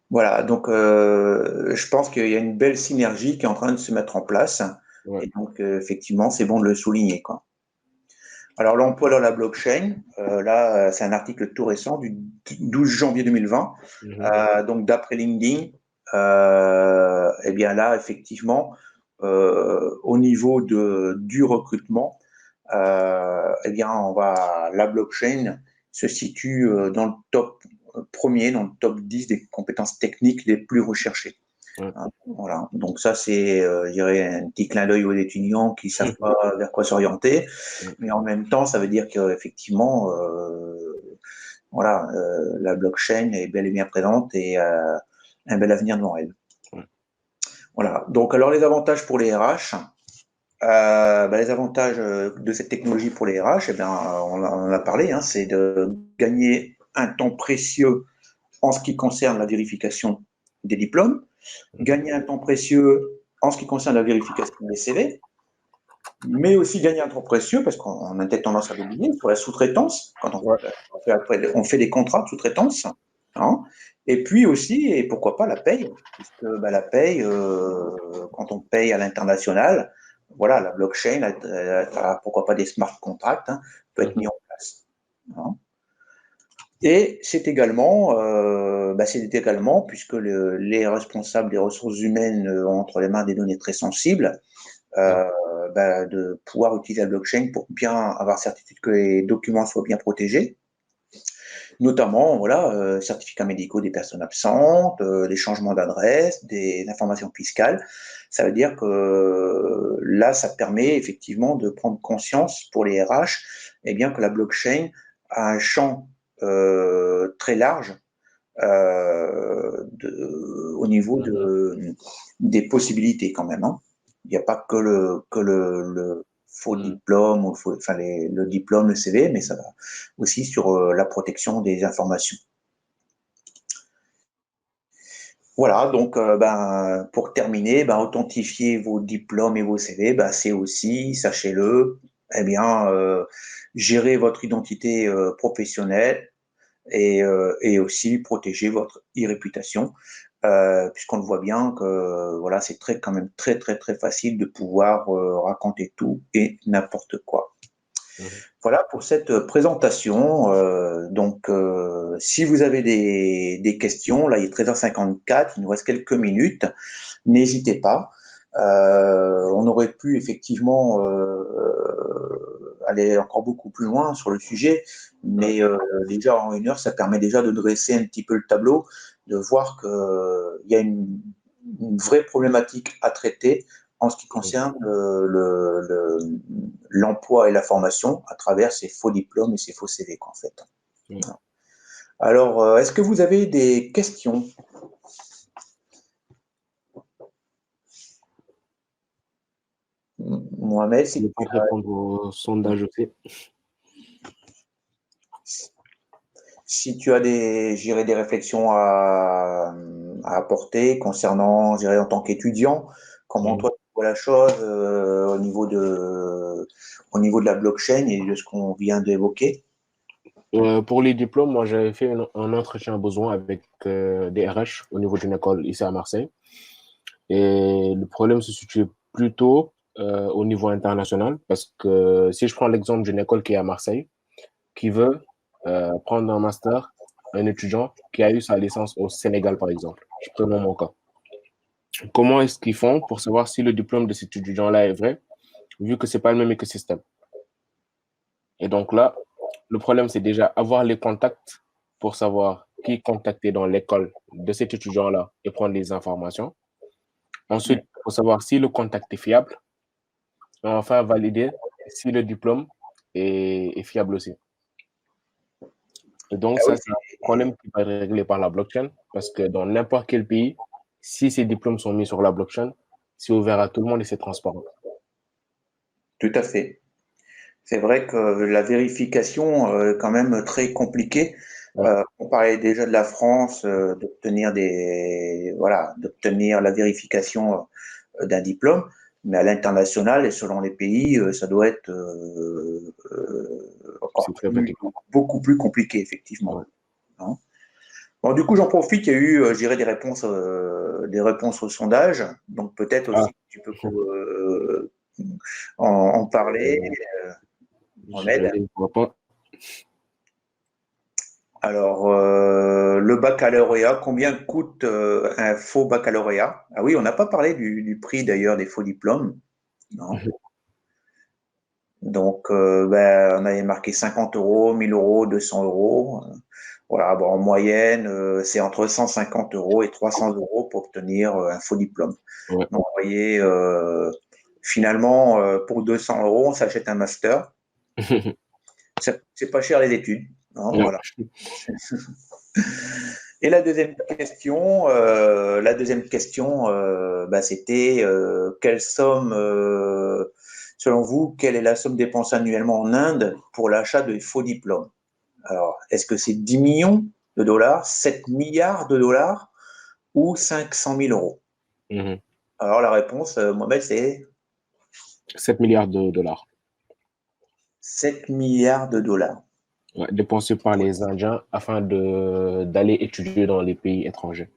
Voilà, donc je pense qu'il y a une belle synergie qui est en train de se mettre en place. Ouais. Et donc, effectivement, c'est bon de le souligner, quoi. Alors, l'emploi dans la blockchain, là, c'est un article tout récent du 12 janvier 2020. Donc, d'après LinkedIn, eh bien là, effectivement, au niveau du recrutement, eh bien, la blockchain se situe dans le top premier, dans le top 10 des compétences techniques les plus recherchées. Voilà. Donc ça, c'est, je dirais, un petit clin d'œil aux étudiants qui ne savent pas vers quoi s'orienter. Mais en même temps, ça veut dire qu'effectivement, voilà, la blockchain est bel et bien présente et un bel avenir devant elle. Voilà. Donc, alors, les avantages pour les RH. Les avantages de cette technologie pour les RH, eh bien, on en a parlé, hein, c'est de gagner un temps précieux en ce qui concerne la vérification des diplômes, gagner un temps précieux en ce qui concerne la vérification des CV, mais aussi gagner un temps précieux, parce qu'on a peut-être tendance à l'oublier, sur la sous-traitance, quand on fait des contrats de sous-traitance, hein, et puis aussi, et pourquoi pas, la paye, puisque la paye, quand on paye à l'international, voilà, la blockchain, pourquoi pas des smart contracts, hein, peut être mis en place. Hein. Et c'est également, puisque les responsables des ressources humaines ont entre les mains des données très sensibles, de pouvoir utiliser la blockchain pour bien avoir certitude que les documents soient bien protégés, notamment voilà, certificats médicaux des personnes absentes, des changements d'adresse, des informations fiscales. Ça veut dire que là, ça permet effectivement de prendre conscience pour les RH eh bien, que la blockchain a un champ très large au niveau des possibilités quand même. Hein. Il n'y a pas que le faux diplôme, ou le diplôme, le CV, mais ça va aussi sur la protection des informations. Voilà, donc pour terminer, authentifier vos diplômes et vos CV, c'est aussi, sachez-le, eh bien, gérer votre identité professionnelle et aussi protéger votre e-réputation, puisqu'on le voit bien que voilà, c'est quand même très très très facile de pouvoir raconter tout et n'importe quoi. Voilà pour cette présentation. Donc, si vous avez des questions, là il est 13h54, il nous reste quelques minutes, n'hésitez pas. On aurait pu effectivement aller encore beaucoup plus loin sur le sujet, mais déjà en 1 heure, ça permet déjà de dresser un petit peu le tableau, de voir qu'il y a une vraie problématique à traiter en ce qui concerne l'emploi et la formation à travers ces faux diplômes et ces faux CV, en fait. Alors, est-ce que vous avez des questions ? Mohamed, Je vais répondre au sondage aussi. Si tu as des réflexions à apporter concernant, en tant qu'étudiant, comment toi tu vois la chose au niveau de la blockchain et de ce qu'on vient d'évoquer? Pour les diplômes, moi j'avais fait un entretien besoin avec des RH au niveau d'une école ici à Marseille. Et le problème se situe plutôt au niveau international, parce que si je prends l'exemple d'une école qui est à Marseille, qui veut prendre un master, un étudiant qui a eu sa licence au Sénégal, par exemple. Je prends mon cas. Comment est-ce qu'ils font pour savoir si le diplôme de cet étudiant-là est vrai, vu que c'est pas le même écosystème? Et donc là, le problème, c'est déjà avoir les contacts pour savoir qui contacter dans l'école de cet étudiant-là et prendre les informations. Ensuite, il faut savoir si le contact est fiable. Et enfin, valider si le diplôme est fiable aussi. Et donc, Ah ça, oui, c'est un problème qui va être réglé par la blockchain parce que dans n'importe quel pays, si ces diplômes sont mis sur la blockchain, c'est ouvert à tout le monde et c'est transparent. tout à fait. C'est vrai que la vérification est quand même très compliquée. Ouais. On parlait déjà de la France, d'obtenir la vérification d'un diplôme, mais à l'international et selon les pays, ça doit être C'est très compliqué. beaucoup plus compliqué, effectivement. Ouais. Hein. Bon, du coup, j'en profite, il y a eu, je dirais, des réponses au sondage, donc peut-être Ah, aussi tu peux en parler, je Mohamed. les vois pas. Alors, le baccalauréat, combien coûte un faux baccalauréat? Ah oui, on n'a pas parlé du prix d'ailleurs des faux diplômes. Non. Donc, on avait marqué 50 euros, 1000 euros, 200 euros. Voilà, bon, en moyenne, c'est entre 150 euros et 300 euros pour obtenir un faux diplôme. Ouais. Donc, vous voyez, finalement, pour 200 euros, on s'achète un master. C'est pas cher les études. Non, Non. voilà. Et la deuxième question, c'était quelle somme, selon vous, quelle est la somme dépensée annuellement en Inde pour l'achat de faux diplômes? Alors, est-ce que c'est 10 millions de dollars, 7 milliards de dollars ou 500 000 euros? Mhm. Alors, la réponse, Mohamed, c'est 7 milliards de dollars. 7 milliards de dollars. Ouais, dépensés par les Indiens afin d'aller étudier dans les pays étrangers.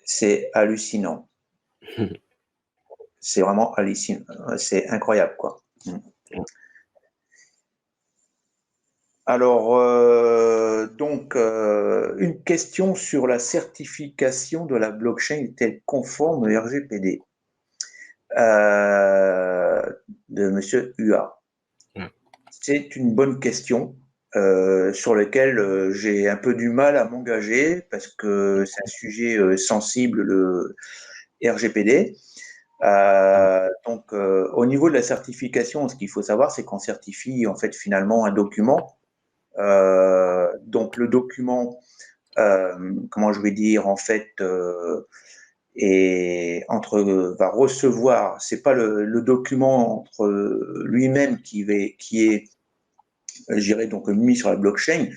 C'est hallucinant. C'est vraiment hallucinant. C'est incroyable, quoi. Alors, une question sur la certification de la blockchain est-elle conforme au RGPD de Monsieur UA. Ouais. C'est une bonne question sur laquelle j'ai un peu du mal à m'engager parce que c'est un sujet sensible, le RGPD. Au niveau de la certification, ce qu'il faut savoir, c'est qu'on certifie en fait finalement un document. Donc le document, comment je vais dire, en fait, va recevoir, c'est pas le document entre lui-même qui est, je dirais, donc mis sur la blockchain,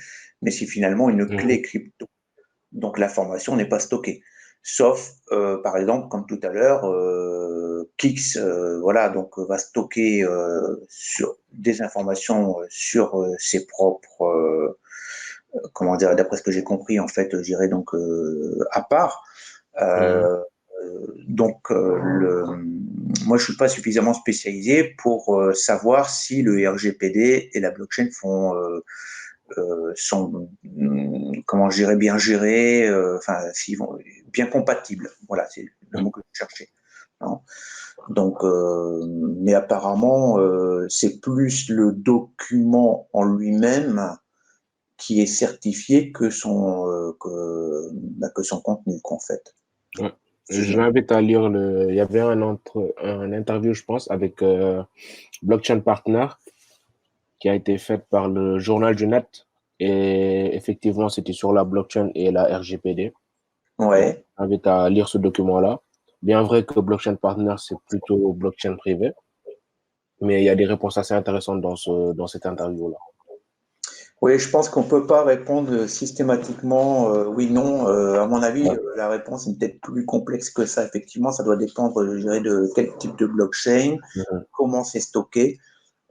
mais c'est finalement une clé crypto. Donc l'information n'est pas stockée. Sauf, par exemple, comme tout à l'heure, Kix, voilà, donc va stocker sur des informations sur ses propres, comment dire, d'après ce que j'ai compris, en fait, je dirais donc à part. Moi, je suis pas suffisamment spécialisé pour savoir si le RGPD et la blockchain sont, comment je dirais, bien gérés, s'ils vont bien compatibles. Voilà, c'est le mot que je cherchais. Non. Donc, mais apparemment, c'est plus le document en lui-même qui est certifié que son contenu, en fait. Ouais. Je l'invite à lire il y avait un interview, je pense, avec Blockchain Partner qui a été fait par le Journal du Net. Et effectivement, c'était sur la blockchain et la RGPD. Donc, Ouais. je t'invite à lire ce document-là. Bien vrai que Blockchain Partner, c'est plutôt blockchain privé, mais il y a des réponses assez intéressantes dans cette interview-là. Oui, je pense qu'on ne peut pas répondre systématiquement oui, non. À mon avis, Ouais. la réponse est peut-être plus complexe que ça. Effectivement, ça doit dépendre, je dirais, de quel type de blockchain, comment c'est stocké.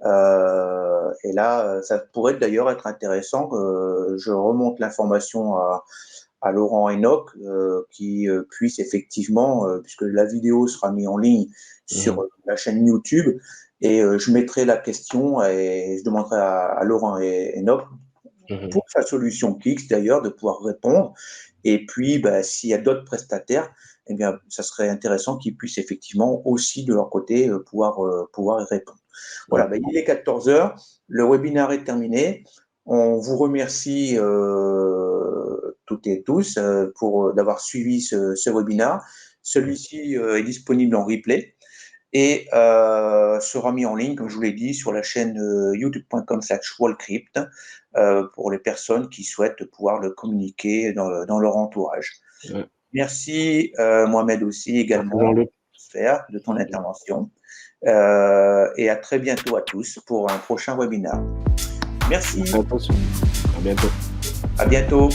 Et là, ça pourrait d'ailleurs être intéressant que je remonte l'information à Laurent Enoch qui puisse effectivement, puisque la vidéo sera mise en ligne sur la chaîne YouTube, et je mettrai la question et je demanderai à Laurent Enoch pour sa solution Kix d'ailleurs de pouvoir répondre. Et puis, s'il y a d'autres prestataires, eh bien, ça serait intéressant qu'ils puissent effectivement aussi de leur côté pouvoir y répondre. Voilà, il est 14 heures, le webinaire est terminé. On vous remercie toutes et tous d'avoir suivi ce webinaire. Celui-ci est disponible en replay. et sera mis en ligne, comme je vous l'ai dit, sur la chaîne youtube.com/wallcrypt pour les personnes qui souhaitent pouvoir le communiquer dans leur entourage. Ouais. Merci Mohamed aussi également de ton intervention et à très bientôt à tous pour un prochain webinaire. Merci. À bientôt. À bientôt.